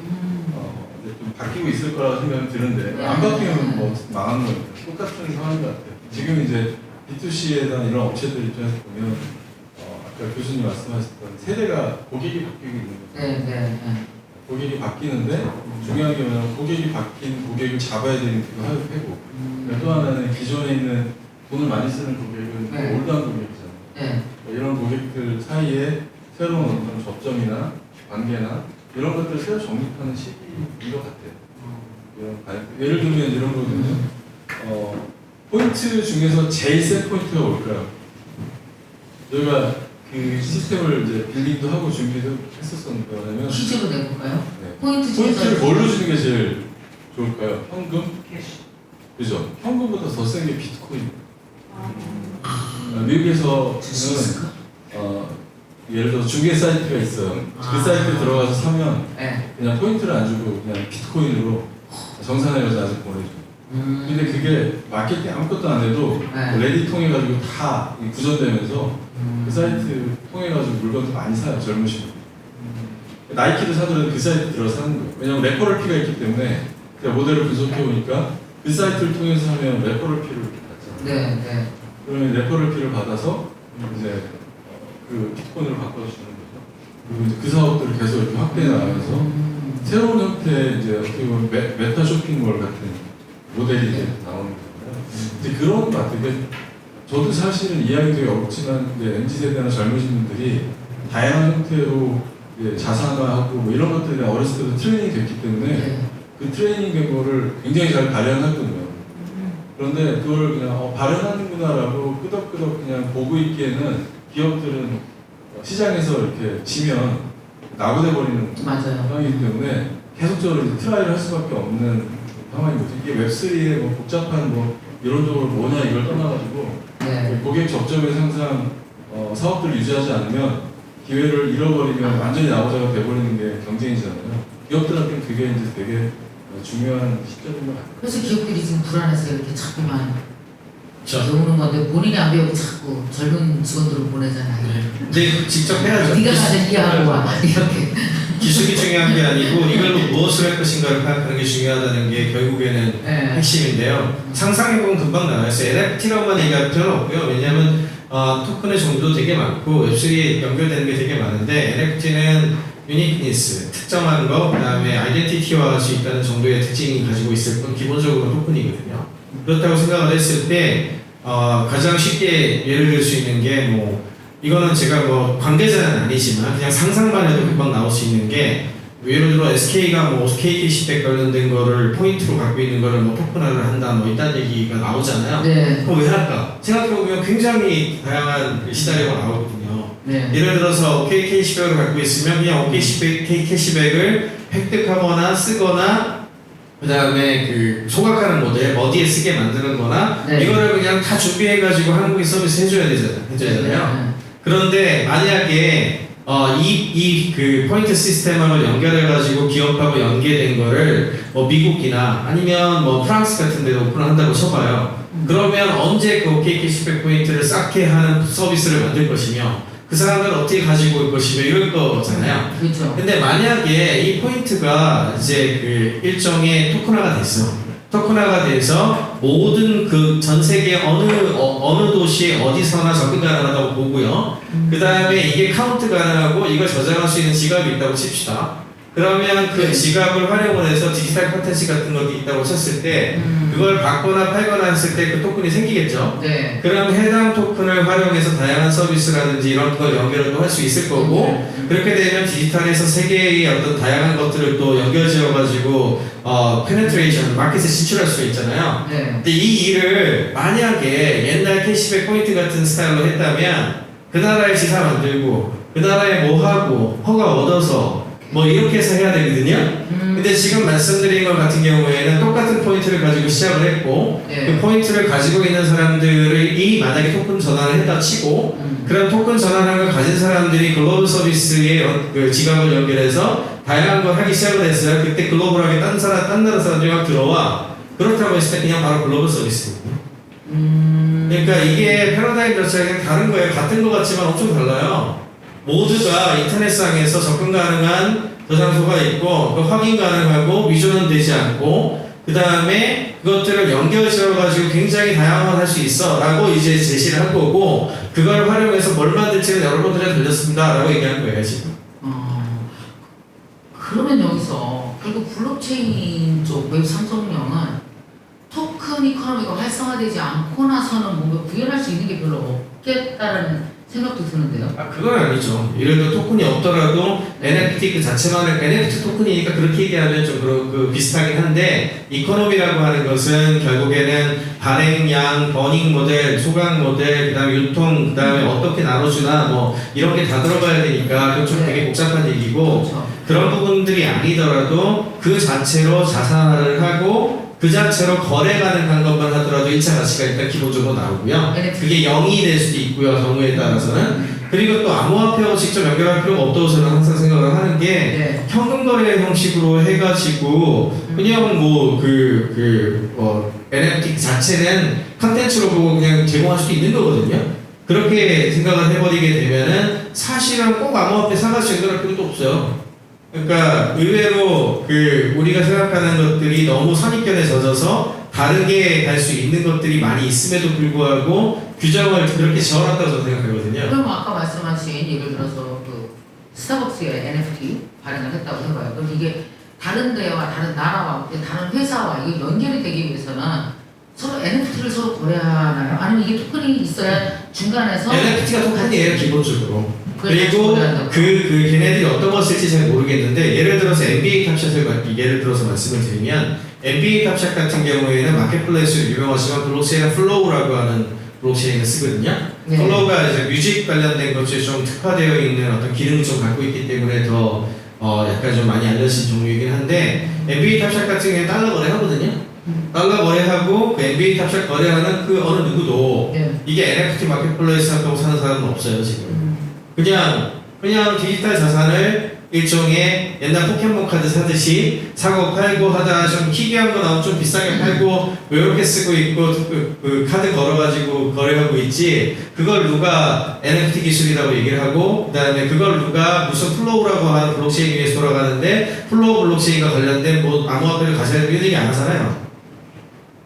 이제 좀 바뀌고 있을 거라고 생각이 드는데 안 바뀌면 뭐 망하는 거니까 똑같은 상황인 것 같아요. 지금 이제 B2C에 대한 이런 업체들 입장에서 보면 아까 교수님 말씀하셨던 세대가 고객이 바뀌고 있는 거죠. 네. 고객이 바뀌는데 중요한 게 뭐냐면 고객이 바뀐 고객을 잡아야 되는 게 하고 또 하나는 기존에 있는 돈을 많이 쓰는 고객은 네. 올드한 고객이잖아요. 네. 이런 고객들 사이에 새로운 어떤 접점이나 관계나 이런 것들을 새로 정립하는 시기인 것 같아요. 예를 들면 이런 거거든요. 포인트 중에서 제일 센 포인트가 뭘까요? 저희가 그 시스템을 이제 빌딩도 하고 준비도 했었었는데 뭐냐면 퀴즈로 내볼까요? 네. 포인트 중에서 포인트를 뭘로 주는 게 제일 좋을까요? 현금? 그죠? 현금보다 더 센 게 비트코인. 미국에서는 줄수 있을까? 예를 들어 중개 사이트가 있어요. 그 사이트에 들어가서 사면 네. 그냥 포인트를 안 주고 그냥 비트코인으로 정산해 가지고 아직 보내줘. 근데 그게 마케팅 아무것도 안 해도 네. 레디 통해 가지고 다 구전되면서 그 사이트 통해 가지고 물건도 많이 사요 젊으신 분들. 나이키도 사더라도 그 사이트 들어서 사는 거예요. 왜냐면 레퍼럴 피가 있기 때문에 제가 모델을 분석해 보니까 그 사이트를 통해서 하면 레퍼럴 피를 받잖아요. 네. 그러면 레퍼럴 피를 받아서 이제 그 비트코인으로 바꿔주시는 거죠. 그리고 이제 그 사업들을 계속 이렇게 확대해 나가면서 새로운 형태의 이제 어떻게 보면 메타 쇼핑몰 같은 모델이 이제 나오는 거잖아요. 이제 그런 것 같아요. 저도 사실은 이해하기 되게 어렵지만 이제 MZ세대나 젊으신 분들이 다양한 형태로 자산화하고 뭐 이런 것들이 어렸을 때도 트레이닝이 됐기 때문에 네. 그 트레이닝 된 거를 굉장히 잘 발현했거든요. 그런데 그걸 그냥 발현하는구나라고 끄덕끄덕 그냥 보고 있기에는 기업들은 시장에서 이렇게 지면 나고돼 버리는 맞아요. 상황이기 때문에 계속적으로 이제 트라이를 할 수밖에 없는 상황인 거죠. 이게 웹3의 뭐 복잡한 뭐 이론적으로 뭐냐 이걸 떠나가지고 네. 고객 접점에서 항상 사업들을 유지하지 않으면 기회를 잃어버리면 완전히 나고자가 돼버리는 게 경쟁이잖아요. 기업들한테는 그게 이제 되게 중요한 시점인 것 같아요. 그래서 기업들이 지금 불안해서 이렇게 자꾸만 배우는 건데 본인이 안 배우고 자꾸 젊은 직원들을 보내잖아요. 근데 직접 해야죠. 네가 가서 이해하고 와 이렇게. 기술이 중요한 게 아니고 이걸로 무엇을 할 것인가를 파악하는 게 중요하다는 게 결국에는 네. 핵심인데요. 상상해보면 금방 나와요. NFT로만 얘기할 필요는 없고요. 왜냐하면 토큰의 종류도 되게 많고 웹3에 연결되는 게 되게 많은데 NFT는 유니크니스, 특정한 거, 그 다음에 아이덴티티화 할 수 있다는 정도의 특징이 가지고 있을 뿐 기본적으로 토큰이거든요. 그렇다고 생각을 했을 때 가장 쉽게 예를 들 수 있는 게 뭐 이거는 제가 뭐 관계자는 아니지만 그냥 상상만 해도 금방 나올 수 있는 게 예를 들어 SK가 뭐 KTC백 관련된 거를 포인트로 갖고 있는 거를 뭐 토큰화를 한다 뭐 이딴 얘기가 나오잖아요. 네. 그럼 왜 할까? 생각해보면 굉장히 다양한 그 시나리오가 나오거든요. 네. 예를 들어서 OK 캐시백을 갖고 있으면 그냥 OK 캐시백을 획득하거나 쓰거나 그 다음에 그 소각하는 모델 어디에 쓰게 만드는 거나 네. 이거를 그냥 다 준비해가지고 한국에 서비스 해줘야 되잖아요. 그런데 만약에 그 포인트 시스템하고 연결해가지고 기업하고 연계된 거를 뭐 미국이나 아니면 뭐 프랑스 같은 데도 오픈을 한다고 쳐봐요. 그러면 언제 그 OK 캐시백 포인트를 쌓게 하는 서비스를 만들 것이며 그 사람들은 어떻게 가지고 올 것이며 이럴 거잖아요. 그렇죠. 근데 만약에 이 포인트가 이제 그 일종의 토큰화가 됐어. 토큰화가 돼서 모든 그 전 세계 어느 도시에 어디서나 접근 가능하다고 보고요. 그 다음에 이게 카운트 가능하고 이걸 저장할 수 있는 지갑이 있다고 칩시다. 그러면 그 네. 지갑을 활용을 해서 디지털 콘텐츠 같은 것도 있다고 쳤을 때 그걸 받거나 팔거나 했을 때 그 토큰이 생기겠죠. 네. 그럼 해당 토큰을 활용해서 다양한 서비스라든지 이런 걸 연결을 또 할 수 있을 거고 그렇게 되면 디지털에서 세계의 어떤 다양한 것들을 또 연결지어가지고 페네트레이션 마켓에 진출할 수 있잖아요. 네. 근데 이 일을 만약에 옛날 캐시백 포인트 같은 스타일로 했다면 그 나라에 지사 만들고 그 나라에 뭐 하고 허가 얻어서 뭐 이렇게 해서 해야 되거든요. 근데 지금 말씀드린 것 같은 경우에는 똑같은 포인트를 가지고 시작을 했고 네. 그 포인트를 가지고 있는 사람들이 만약에 토큰 전환을 했다 치고 그런 토큰 전환한 걸 가진 사람들이 글로벌 서비스에 그 지갑을 연결해서 다양한 걸 하기 시작을 했어요. 그때 글로벌하게 딴 나라 사람들이 막 들어와. 그렇다고 했을 때 그냥 바로 글로벌 서비스거든요. 그러니까 이게 패러다임 자체가 그냥 다른 거예요. 같은 것 같지만 엄청 달라요. 모두가 인터넷상에서 접근 가능한 저장소가 있고 그 확인 가능하고 위조는 되지 않고 그 다음에 그것들을 연결지어가지고 굉장히 다양한 할 수 있어 라고 이제 제시를 한 거고 그걸 활용해서 뭘 만들지는 여러분들한테 들렸습니다 라고 얘기한 거예요 지금. 그러면 여기서 결국 블록체인 쪽 웹 3.0은 토큰 이코노미가 활성화되지 않고 나서는 뭔가 구현할 수 있는 게 별로 없겠다는 생각도 드는데요. 그건 아니죠. 예를 들어 토큰이 없더라도 NFT 그 자체만을 NFT 토큰이니까 그렇게 얘기하면 좀 그 비슷하긴 한데 이코노미라고 하는 것은 결국에는 발행량, 버닝 모델, 소각 모델, 그다음에 유통, 그다음에 어떻게 나눠주나 뭐 이런 게 다 들어가야 되니까 그건 좀 되게 복잡한 얘기고 그렇죠. 그런 부분들이 아니더라도 그 자체로 자산화를 하고 그 자체로 거래 가능한 것만 하더라도 1차 가치가 일단 기본적으로 나오고요. 그게 0이 될 수도 있고요. 경우에 따라서는. 그리고 또 암호화폐하고 직접 연결할 필요가 없다고 저는 항상 생각을 하는 게 네. 현금 거래 형식으로 해가지고 그냥 뭐 NFT 자체는 컨텐츠로 보고 그냥 제공할 수도 있는 거거든요. 그렇게 생각을 해버리게 되면은 사실은 꼭 암호화폐 사가지고 연결할 필요도 없어요. 그러니까 의외로 우리가 생각하는 것들이 너무 선입견에 젖어서 다르게 갈 수 있는 것들이 많이 있음에도 불구하고 규정을 그렇게 지어놨다고 저는 생각하거든요. 그럼 아까 말씀하신 예를 들어서 그 스타벅스의 NFT 발행을 했다고 해봐요. 그럼 이게 다른 데와 다른 나라와 다른 회사와 이게 연결이 되기 위해서는 서로 NFT를 서로 거래하나요? 아니면 이게 토큰이 있어야 중간에서 NFT가 토큰이에요 기본적으로. 그걸 그리고 같이 거래한다고. 걔네들이 어떤 걸 쓸지 잘 모르겠는데 예를 들어서 NBA 탑샷을 예를 들어서 말씀을 드리면 NBA 탑샷 같은 경우에는 마켓플레이스로 유명하지만 블록체인은 플로우라고 하는 블록체인을 쓰거든요. 네. 플로우가 이제 뮤직 관련된 것에 좀 특화되어 있는 어떤 기능을 좀 갖고 있기 때문에 더 약간 좀 많이 알려진 종류이긴 한데 NBA 탑샷 같은 경우에 달러 거래하거든요. 달러 거래하고 그 NBA 탑샷 거래하는 그 어느 누구도 네. 이게 NFT 마켓플레이스 한다고 사는 사람은 없어요 지금. 그냥 디지털 자산을 일종의 옛날 포켓몬 카드 사듯이 사고 팔고 하다가 좀 희귀한 거 나오면 좀 비싸게 팔고 이렇게 쓰고 있고 그 카드 걸어가지고 거래하고 있지 그걸 누가 NFT 기술이라고 얘기를 하고 그 다음에 그걸 누가 무슨 플로우라고 하는 블록체인 위에서 돌아가는데 플로우 블록체인과 관련된 뭐 암호화폐를 가져야 되는 얘기 안 하잖아요.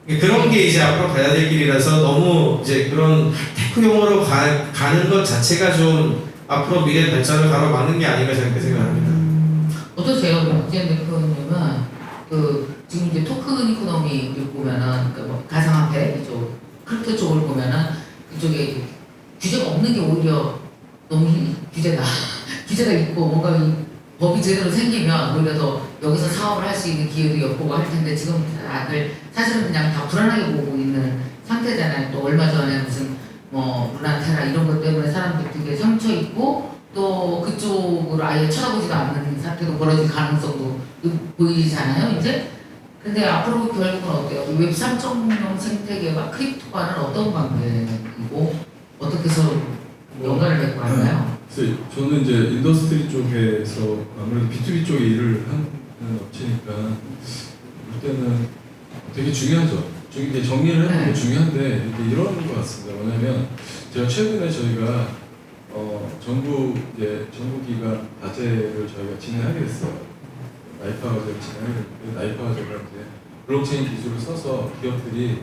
그런 게 이제 앞으로 가야 될 길이라서 너무 이제 그런 테크용으로 가는 것 자체가 좀 앞으로 미래 발전을 가로막는 게 아닌가 저렇게 생각합니다. 어떠세요? 박지현 대표님은 지금 이제 토큰 이코노미를 보면은 뭐 가상화폐 이쪽 크립토 쪽을 보면은 이쪽에 규제가 없는 게 오히려 너무 규제가 있고 뭔가 법이 제대로 생기면 오히려 더 여기서 사업을 할 수 있는 기회도 엿보고 할 텐데 지금 다들 사실은 그냥 다 불안하게 보고 있는 상태잖아요. 또 얼마 전에 무슨 뭐 문화테라 이런 것 때문에 사람들 되게 상처 입고 또 그쪽으로 아예 쳐다보지도 않는 사태도 벌어질 가능성도 보이잖아요. 이제 근데 앞으로 결국은 어때요? 웹 3.0 생태계와 크립토와는 어떤 관계이고 어떻게 서로 연관을 맺고 갈까요? 그래서 저는 이제 인더스트리 쪽에서 아무래도 B2B 쪽에 일을 하는 업체니까 볼 때는 되게 중요하죠. 이게 정리를 해보는 게 중요한데 이게 이런 것 같습니다. 뭐냐면 제가 최근에 저희가 정부기관 과제를 저희가 진행하게 됐어요. 나이파 과제를 진행하게 됐는데 나이파 과제가 이제 블록체인 기술을 써서 기업들이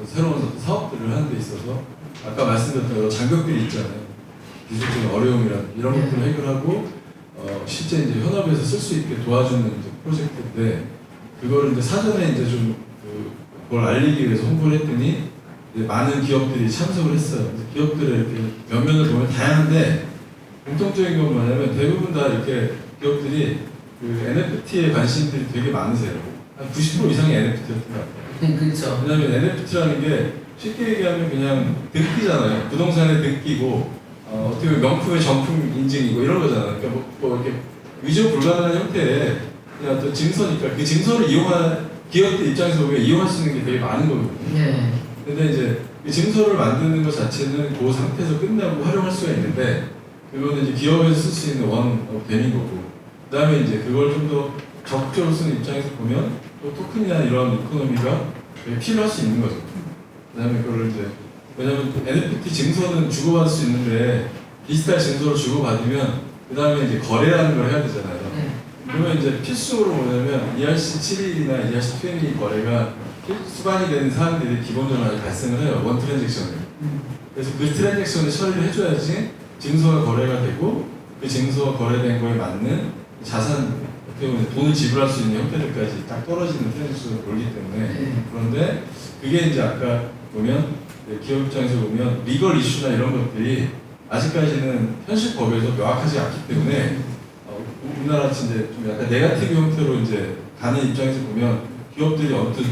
새로운 사업들을 하는 데 있어서 아까 말씀드렸던 여러 장벽들이 있잖아요. 기술적인 어려움이란 이런 것들을 해결하고 실제 이제 현업에서 쓸 수 있게 도와주는 이제 프로젝트인데 그거를 이제 사전에 이제 좀 그걸 알리기 위해서 홍보를 했더니 이제 많은 기업들이 참석을 했어요. 그래서 기업들의 이렇게 면면을 보면 다양한데 공통적인 건 뭐냐면 대부분 다 이렇게 기업들이 그 NFT에 관심들이 되게 많으세요. 한 90% 이상이 NFT였던 것 같아요. 네, 그렇죠. 왜냐하면 NFT라는 게 쉽게 얘기하면 그냥 등기잖아요. 부동산의 등기고 어떻게 보면 명품의 정품 인증이고 이런 거잖아요. 그러니까 뭐 이렇게 위조 불가능한 형태의 그냥 어떤 증서니까 그 증서를 이용한 기업들 입장에서 보면 이용할 수 있는 게 되게 많은 거거든요. 네. 근데 이제 그 증서를 만드는 것 자체는 그 상태에서 끝나고 활용할 수가 있는데 그거는 이제 기업에서 쓸 수 있는 원템인 거고 그 다음에 이제 그걸 좀 더 적극적으로 쓰는 입장에서 보면 또 토큰이나 이런 이코노미가 되게 필요할 수 있는 거죠. 그 다음에 그거를 이제 왜냐면 NFT 증서는 주고받을 수 있는데 디지털 증서를 주고받으면 그 다음에 이제 거래라는 걸 해야 되잖아요. 네. 그러면 이제 필수로 뭐냐면 ERC7일이나 ERC20 거래가 수반이 되는 사람들이 기본적으로 많이 발생을 해요. 원 트랜잭션을. 그래서 그 트랜잭션을 처리를 해줘야지 증서가 거래가 되고 그 증서가 거래된 거에 맞는 자산, 어떻게 보면 돈을 지불할 수 있는 형태들까지 딱 떨어지는 트랜잭션을 돌기 때문에 네. 그런데 그게 이제 아까 보면 기업 입장에서 보면 리걸 이슈나 이런 것들이 아직까지는 현실 법에서 명확하지 않기 때문에 우리나라 이제 좀 약간 네거티브 형태로 이제 가는 입장에서 보면 기업들이 언뜻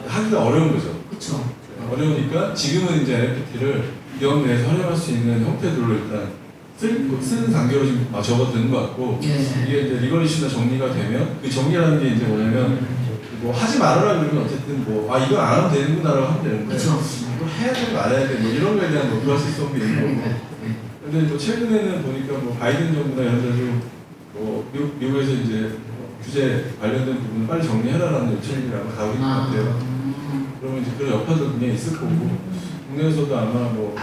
하기가 어려운 거죠. 그렇죠. 어려우니까 지금은 이제 NFT를 기업 내에서 활용할 수 있는 형태들로 일단 쓰는 단계로 지금 접어드는 것 같고 예. 이게 이제 리걸 이슈나 정리가 되면 그 정리라는 게 이제 뭐냐면 뭐 하지 말아라 그러면 어쨌든 뭐 이건 안 하면 되는구나라고 하면 되는데 그렇죠. 또 해야 돼 말아야 돼 뭐 이런 거에 대한 뭐 불확실성도 있는 거고 근데 또 최근에는 보니까 뭐 바이든 정부나 이런 데도 뭐 미국에서 이제 규제 관련된 부분을 빨리 정리해라라는 요청이라고 가고 있는 것 같아요. 그러면 이제 그런 여파도 굉장히 있을 거고 국내에서도 아마 뭐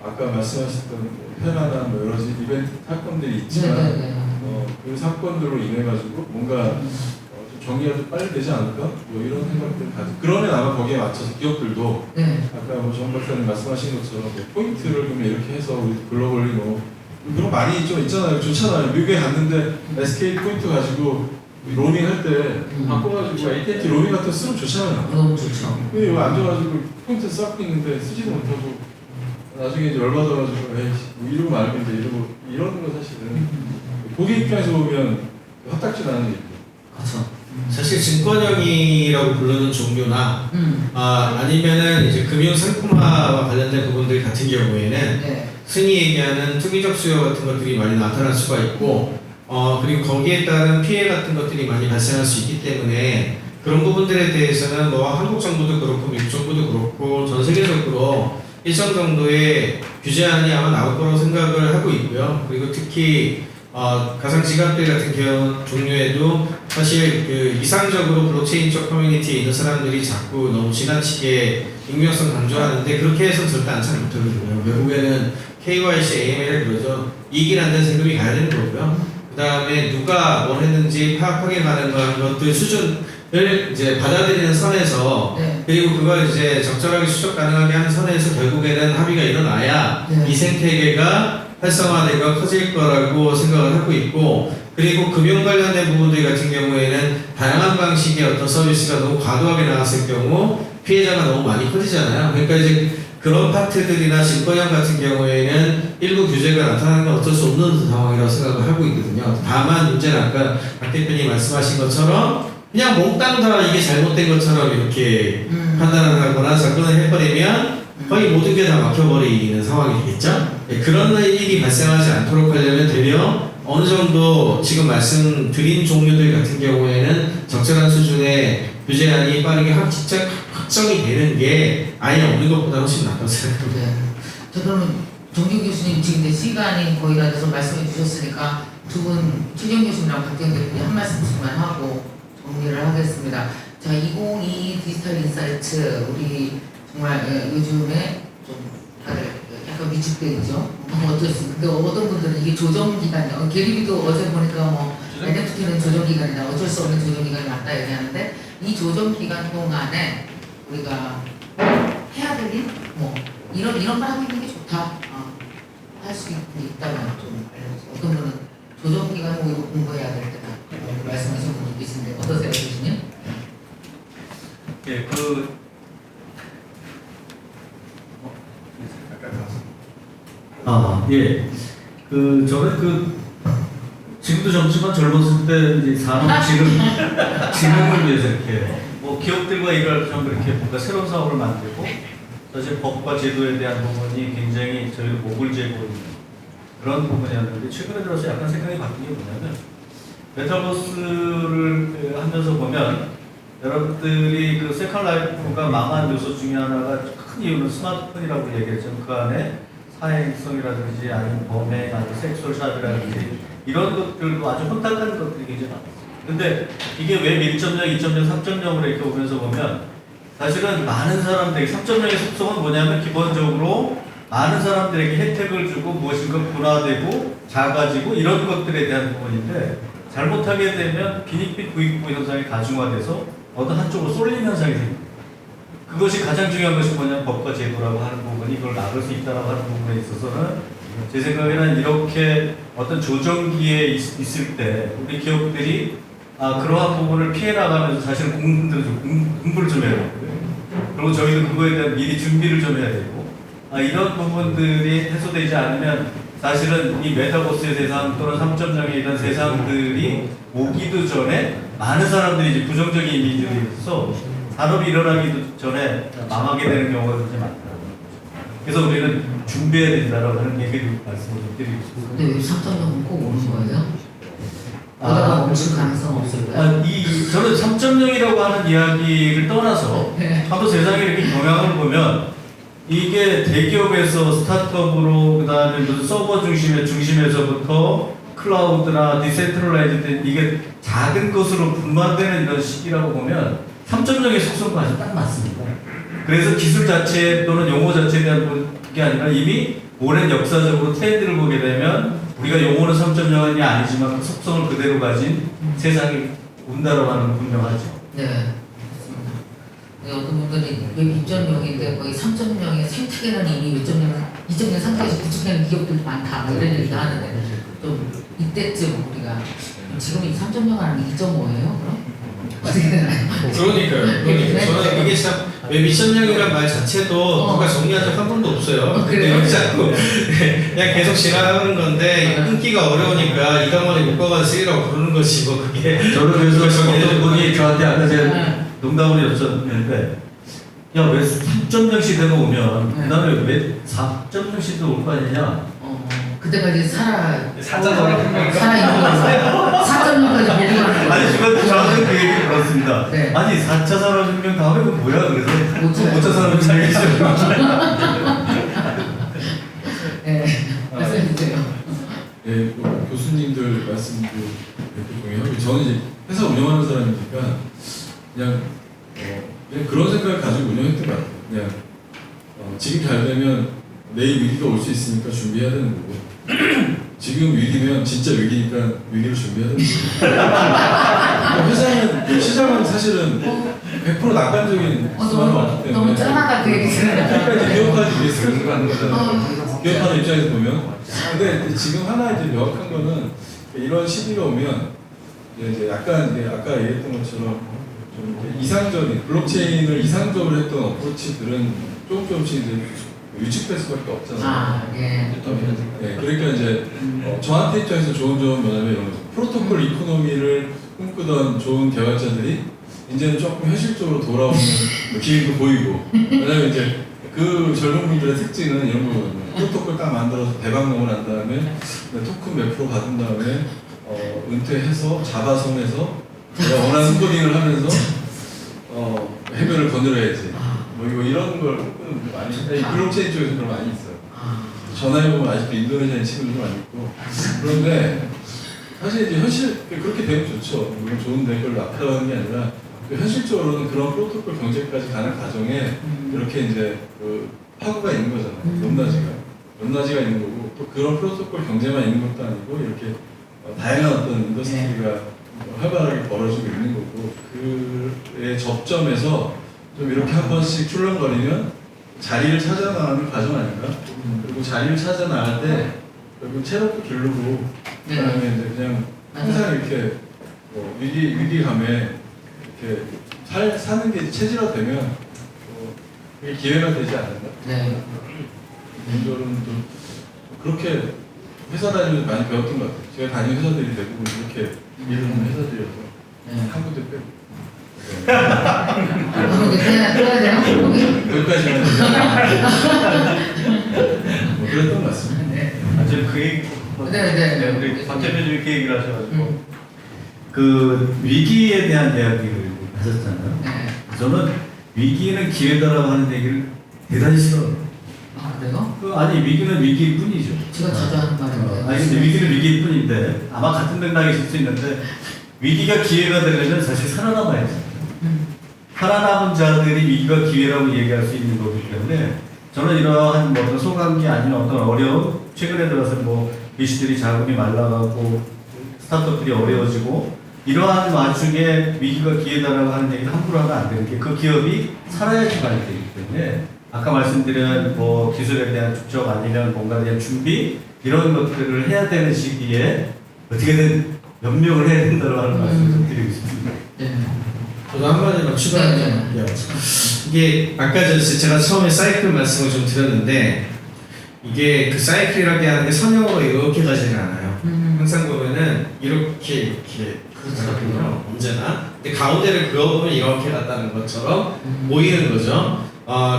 아까 말씀하셨던 뭐 테라나 뭐 여러 가지 이벤트 사건들이 있지만 그 사건들로 인해 가지고 뭔가 좀 정리가 좀 빨리 되지 않을까? 뭐 이런 생각들 가지고 그러면 아마 거기에 맞춰서 기업들도 네. 아까 뭐 정 박사님 말씀하신 것처럼 뭐 포인트를 그러면 이렇게 해서 우리 글로벌리 뭐 그런 거 많이 좀 있잖아요. 좋잖아요. 미국에 갔는데 SK 포인트 가지고 로밍 할 때 바꿔가지고 AT&T 로밍 같은 거 쓰면 좋잖아요. 너무 좋죠. 근데 여기 앉아가지고 포인트 쌓고 있는데 쓰지도 못하고 나중에 이제 열받아가지고 에이씨 뭐 이러고 말겠는데 이러고 이러는 거 사실은 고객 입장에서 보면 화딱지 나는 일이죠. 그렇죠. 사실 증권형이라고 부르는 종류나 아니면은 이제 금융 상품화와 관련된 부분들 같은 경우에는 네. 흔히 얘기하는 투기적 수요 같은 것들이 많이 나타날 수가 있고 그리고 거기에 따른 피해 같은 것들이 많이 발생할 수 있기 때문에 그런 부분들에 대해서는 뭐 한국 정부도 그렇고 미국 정부도 그렇고 전 세계적으로 일정 정도의 규제안이 아마 나올 거라고 생각을 하고 있고요. 그리고 특히 가상지갑들 같은 경우 종류에도 사실 그 이상적으로 블록체인 쪽 커뮤니티에 있는 사람들이 자꾸 너무 지나치게 익명성 강조하는데 그렇게 해서 절대 안 참 못하거든요. 외국에는 KYC, AML 그러죠. 이익이 안 되는 세금이 가야 되는 거고요. 그 다음에 누가 뭘 했는지 파악하게 가는 것들 수준을 이제 받아들이는 선에서 네. 그리고 그걸 이제 적절하게 수적 가능하게 하는 선에서 결국에는 합의가 일어나야 네. 이 생태계가 활성화되고 커질 거라고 생각을 하고 있고 그리고 금융 관련된 부분들 같은 경우에는 다양한 방식의 어떤 서비스가 너무 과도하게 나왔을 경우 피해자가 너무 많이 커지잖아요. 그러니까 이제 그런 파트들이나 증권형 같은 경우에는 일부 규제가 나타나는 건 어쩔 수 없는 상황이라고 생각을 하고 있거든요. 다만 문제는 아까 박 대표님 말씀하신 것처럼 그냥 몽땅 다 이게 잘못된 것처럼 이렇게 판단을 하거나 접근을 해버리면 거의 모든 게 다 막혀버리는 상황이 되겠죠. 네, 그런 일이 발생하지 않도록 하려면 되려 어느 정도 지금 말씀드린 종류들 같은 경우에는 적절한 수준의 규제안이 빠르게 확정이 되는 게 아예 없는 것보다 훨씬 낫다고 생각합니다. 네. 저 그러면 정규 교수님 지금 이제 시간이 거의 다 돼서 말씀해 주셨으니까 두 분 최정 교수님이랑 박대현 대표님 한 말씀씩만 하고 정리를 하겠습니다. 자, 2022 디지털 인사이트 우리 정말 요즘에 좀 다들 약간 위축돼 있죠. 어떻습니까? 근데 어떤 분들은 이게 조정 기간이요. 게리비도 어제 보니까 뭐 NFT는 조정 기간이다. 어쩔 수 없는 조정 기간이 맞다 얘기하는데 이 조정 기간 동안에 우리가 해야 될 일, 뭐 이런 걸 하고 있는 게 좋다. 할 수 있다면 좀 알려주세요. 어떤 분은 조정 기간 뭐 이거 공부해야 될 때다. 말씀하신 분이 계신데 어떠세요, 교수님? 예, 예. 저는 지금도 젊지만 젊었을 때 이제 산업 진흥을 위해서 이렇게 뭐 기업들과 일을 좀 이렇게 뭔가 새로운 사업을 만들고 사실 법과 제도에 대한 부분이 굉장히 저희 목을 재고 있는 그런 부분이었는데 최근에 들어서 약간 생각이 바뀐 게 뭐냐면 메타버스를 하면서 보면 여러분들이 그 세컨 라이프가 망한 요소 중에 하나가 큰 이유는 스마트폰이라고 얘기했죠. 그 안에 사행성이라든지 아니면 범행, 아니면 섹슈얼샵이라든지 이런 것들도 아주 혼탁한 것들이 굉장히 많았어요. 근데 이게 웹 1.0, 2.0, 3.0으로 이렇게 오면서 보면 사실은 많은 사람들이 3.0의 속성은 뭐냐면 기본적으로 많은 사람들에게 혜택을 주고 무엇인가 분화되고 작아지고 이런 것들에 대한 부분인데 잘못하게 되면 빈익빈 부익부 현상이 가중화돼서 어떤 한쪽으로 쏠림 현상이 생깁니다. 그것이 가장 중요한 것이 뭐냐면 법과 제도라고 하는 부분이 그걸 막을 수 있다고 하는 부분에 있어서는 제 생각에는 이렇게 어떤 조정기에 있을 때 우리 기업들이 그러한 부분을 피해 나가면서 사실은 공부를 좀 해야 되고요. 그리고 저희도 그거에 대한 미리 준비를 좀 해야 되고 이런 부분들이 해소되지 않으면 사실은 이 메타버스의 세상 또는 3.0의 이런 세상들이 오기도 전에 많은 사람들이 이제 부정적인 이미지를 있어서 산업이 일어나기도 전에 망하게 되는 경우가 굉장히 많더라고요. 그래서 우리는 준비해야 된다라고 하는 얘기를 말씀을 드리고 싶습니다. 근데 왜 3.0은 꼭 오는 거예요? 그러다가 멈출 가능성 없을까요? 저는 3.0이라고 하는 이야기를 떠나서 한번 세상에 이렇게 경향을 보면 이게 대기업에서 스타트업으로 그다음에 무슨 서버 중심에서부터 클라우드나 디센트럴라이즈된 이게 작은 것으로 분화되는 이런 시기라고 보면 3.0의 속성과 아주 딱 맞습니다. 그래서 기술 자체 또는 용어 자체에 대한 게 아니라 이미 오랜 역사적으로 트렌드를 보게 되면 우리가 용어는 3.0이 아니지만 그 속성을 그대로 가진 세상이 온다고 하는 건 분명하죠. 네, 그렇습니다. 네, 어떤 분들이 웹 2.0인데 거의 3.0의 생태계는 이미 2.0 상태에서 구축되는 기업들이 많다 이런 얘기도 하는데 좀 이때쯤 우리가 지금이 3.0 아니면 2.5예요? 그럼? 어떻게 되나요? 그러니까요. 저는 이게 참 웹 2.0이란 말 자체도 누가 정리한 적 한 번도 없어요. 근데 그래요? 여기 자꾸 그냥 계속 진화하는 건데 끊기가 어려우니까 이강원에 묶어가서 쓰리라고 부르는 것이 뭐 그게 저는 그래서 어떤 분이 저한테 아까 제가 농담으로 여쭤봤는데 야 왜 3.0 시대가 오면 그 다음에 왜 4.0 시대가 올 거 아니냐. 그때까지 살아 있는 4.0까지 보고 가는 거예요. 아니 저는 그 얘기 들었습니다. 네. 아니 4차 산업혁명 다음에 그건 뭐야 그래서 5차 산업혁명이죠. 네, 말씀해주세요. 예, 교수님들 말씀도 이렇게 동의하고 저는 이제 회사 운영하는 사람이니까 그냥 그런 생각을 가지고 운영했던 것 같아요. 그냥 지금 잘 되면 내일 위기가 올 수 있으니까 준비해야 되는 거고 지금 위기면 진짜 위기니까 위기를 준비해야 되는 거고 회사는 시장은 사실은 100% 낙관적인 수만은 없기 때문에 너무 짠하다 그 얘기를 그러니까 이제 기업가들이 위해서 그런 거 하는 거잖아요. 기업하는 입장에서 보면 근데 지금 하나 이제 명확한 거는 이런 시기가 오면 이제 약간 이제 아까 얘기했던 것처럼 좀 이상적인 블록체인을 이상적으로 했던 어프로치들은 조금씩 이제 유축될 수밖에 없잖아요. 아, 예. 네, 그러니까 이제 저한테 입장에서 좋은 점은 뭐냐면 이런 거죠. 프로토콜 이코노미를 꿈꾸던 좋은 개발자들이 이제는 조금 현실적으로 돌아오는 기회도 보이고, 왜냐면 이제 그 젊은 분들의 특징은 이런 거거든요. 프로토콜 딱 만들어서 대박나고 난 다음에 토큰 몇 프로 받은 다음에 은퇴해서 자바섬에서 내가 원하는 코딩을 하면서 해변을 거느려야지. 뭐 이런 걸 꿈꾸는 분들 많이 있어요. 이 블록체인 쪽에서 그런 많이 있어요. 전화해보면 아직도 인도네시아인 친구들 많이 있고. 그런데 사실 이제 현실 그렇게 되면 좋죠. 물론 좋은데 그걸 나쁘다는 게 아니라 현실적으로는 그런 프로토콜 경제까지 가는 과정에 이렇게 이제 그 파고가 있는 거잖아요. 높낮이가 있는 거고, 또 그런 프로토콜 경제만 있는 것도 아니고 이렇게 다양한 어떤 인더스트리가 활발하게 벌어지고 있는 거고, 그의 접점에서 좀 이렇게 한 번씩 출렁거리면 자리를 찾아 나가는 과정 아닌가? 그리고 자리를 찾아 나갈 때 결국 체력도 기르고, 그다음에 이제 그냥 항상 이렇게 위기감에 이렇게 사는 게 체질화되면 그게 기회가 되지 않는가? 네. 개인적으로는 좀 그렇게 회사 다니면서 많이 배웠던 것 같아요. 제가 다니는 회사들이 대부분 이렇게 일을 하는 회사들이어서 한국도 빼고. 그냥 들어야 돼요? 여기까지만 뭐 그랬던 것 같습니다. 네. 아주 그 얘기, 네. 우리 박 대표님이 그 얘기를 하셔가지고 그 위기에 대한 이야기를 하셨잖아요. 네. 저는 위기는 기회다라고 하는 얘기를 대단히 싫어요. 아, 그래요? 아니 위기는 위기일 뿐이죠. 제가 자주 하는 말인데. 아니 근데 위기는 위기일 뿐인데 아마 같은 맥락이실 수 있는데 위기가 기회가 되려면 사실 살아남아야지. 살아남은 자들이 위기가 기회라고 얘기할 수 있는 거기 때문에 저는 이러한 뭐 어떤 소강기 아니면 어떤 어려움, 최근에 들어서 뭐 VC들이 자금이 말라가고 스타트업들이 어려워지고 이러한 와중에 위기가 기회다라고 하는 얘기를 함부로 하면 안 되는 게 그 기업이 살아야지만 되기 때문에 아까 말씀드린 뭐 기술에 대한 축적 아니면 뭔가에 대한 준비 이런 것들을 해야 되는 시기에 어떻게든 연명을 해야 된다고 하는 말씀을 좀 드리고 싶습니다. 네. 저도 한마디만 추가하면 이게 아까 제가 처음에 사이클 말씀을 좀 드렸는데 이게 그 사이클이라고 하는 게 선형으로 이렇게 가지는 않아요. 항상 보면은 이렇게 그렇거든요. 언제나. 근데 가운데를 그어보면 이렇게 갔다는 것처럼 보이는 거죠.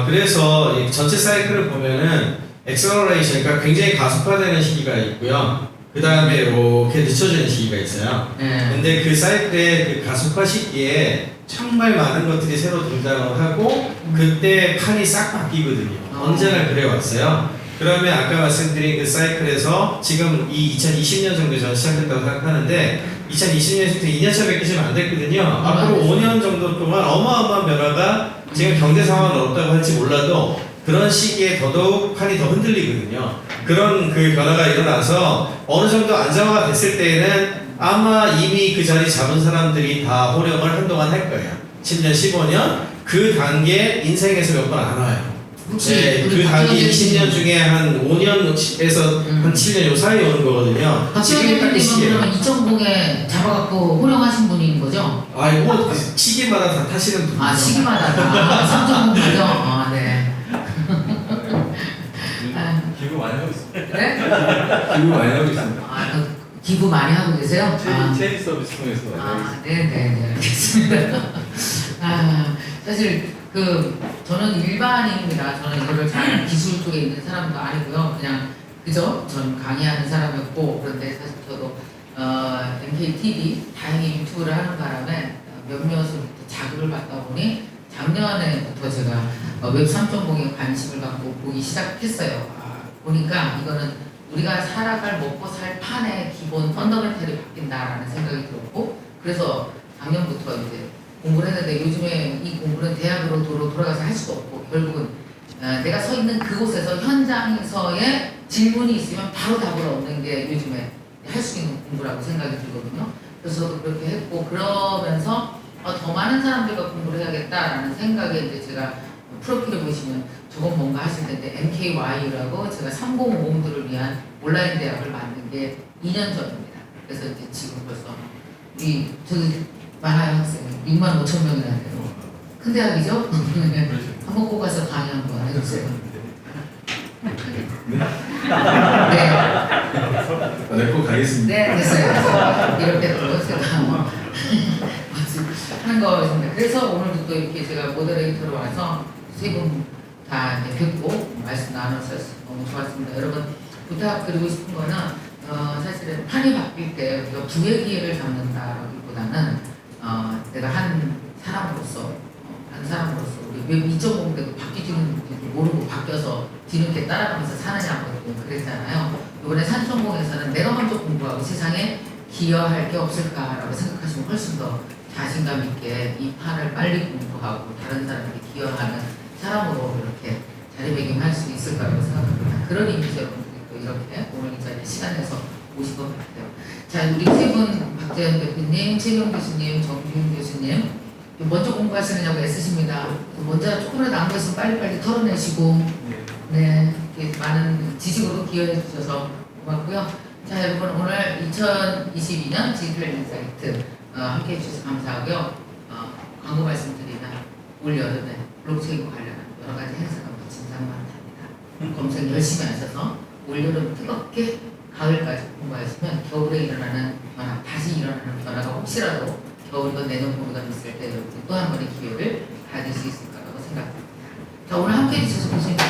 그래서 이 전체 사이클을 보면은 엑셀러레이션, 그러니까 굉장히 가속화되는 시기가 있고요. 그 다음에 이렇게 늦춰지는 시기가 있어요. 근데 그 사이클의 그 가속화 시기에 정말 많은 것들이 새로 등장을 하고 그때 판이 싹 바뀌거든요. 언제나 그래왔어요. 그러면 아까 말씀드린 그 사이클에서 지금 이 2020년 정도 저는 시작했다고 생각하는데 2020년부터 2년차 지금 안 됐거든요. 앞으로 5년 정도 동안 어마어마한 변화가 지금 경제 상황은 어렵다고 할지 몰라도 그런 시기에 더더욱 판이 더 흔들리거든요. 그런 그 변화가 일어나서 어느 정도 안정화가 됐을 때에는 아마 이미 그 자리 잡은 사람들이 다 호령을 한동안 할 거예요. 10년, 15년 그 단계 인생에서 몇 번 안 와요. 네, 그 단계 20년 중에 한 5년에서 한 7년 요 사이에 오는 거거든요. 박지원 대표님은 그러면 2.0에 잡아갖고 호령하신 분인 거죠? 이거 시기마다 다 타시는 분이죠. 시기마다 다 3.0 거죠? 네. 기부 많이 하고 있습니다. 네? 기부 많이 하고 있습니다. 기부 많이 하고 계세요? 체리 서비스 통해서 많이 하고 있습니다. 네, 알겠습니다. 사실 저는 일반인입니다. 저는 이거를 잘 기술 쪽에 있는 사람도 아니고요. 그냥 그저 전 강의하는 사람이었고, 그런데 사실 저도 MKTV 다행히 유튜브를 하는 바람에 몇몇으로부터 자극을 받다 보니 작년에부터 제가 웹 3.0에 관심을 갖고 보기 시작했어요. 보니까 이거는 우리가 살아갈 먹고 살 판의 기본 펀더멘탈이 바뀐다라는 생각이 들었고, 그래서 작년부터 이제 공부를 했는데 요즘에 이 공부는 대학으로 돌아가서 할 수가 없고 결국은 내가 서 있는 그곳에서 현장에서의 질문이 있으면 바로 답을 얻는 게 요즘에 할 수 있는 공부라고 생각이 들거든요. 그래서 저도 그렇게 했고 그러면서 더 많은 사람들과 공부를 해야겠다라는 생각에 이제 제가 프로필을 보시면 저건 뭔가 하실 텐데 MKYU라고 제가 3050들을 위한 온라인 대학을 만든 게 2년 전입니다. 그래서 이제 지금 벌써 저기 많아요 학생이 6만 5천 명이나 돼요. 큰 대학이죠? 한번 꼭 가서 강의 한번 해주세요. 네. 내거 가겠습니다. 네, 됐어요. 이렇게 또 제가 뭐 하는 거였습니다. 그래서 오늘도 또 이렇게 제가 모더레이터로 와서 세 분 다 뵙고 말씀 나눠서 너무 좋았습니다. 여러분 부탁드리고 싶은 거는 사실은 판이 바뀔 때 우리가 부의 기회를 잡는다기보다는 내가 한 사람으로서 우리 왜 2.0 때도 바뀌지는 모르고 바뀌어서 뒤늦게 따라가면서 사느냐고 그랬잖아요. 이번에 3.0에서는 내가 먼저 공부하고 세상에 기여할 게 없을까라고 생각하시면 훨씬 더 자신감 있게 이 판을 빨리 공부하고 다른 사람에게 기여하는 사람으로 이렇게 자리매김할 수 있을 거라고 생각합니다. 그런 의미에서 여러분들이 또 이렇게 오늘 이 자리에 시간 내서 오신 것 같아요. 자, 우리 세 분 박재현 대표님, 최경 교수님, 정규인 교수님 먼저 공부하시느냐고 애쓰십니다. 먼저 조금이라도 안 보시면 빨리빨리 털어내시고 네, 이렇게 많은 지식으로 기여해 주셔서 고맙고요. 자, 여러분 오늘 2022년 디지털 인사이트 함께해 주셔서 감사하고요. 광고 말씀드리면 올 여름에 블록체인과 관련한 여러 가지 행사가 진상 많답니다. 검색 열심히 하셔서 올 여름 뜨겁게 가을까지 공부하시면 겨울에 일어나는 변화, 다시 일어나는 변화가 혹시라도 겨울이건 내년 봄이건 있을 때 여러분이 또 한 번의 기회를 가질 수 있을 거라고 생각합니다. 자, 오늘 함께해 주셔서 고맙습니다.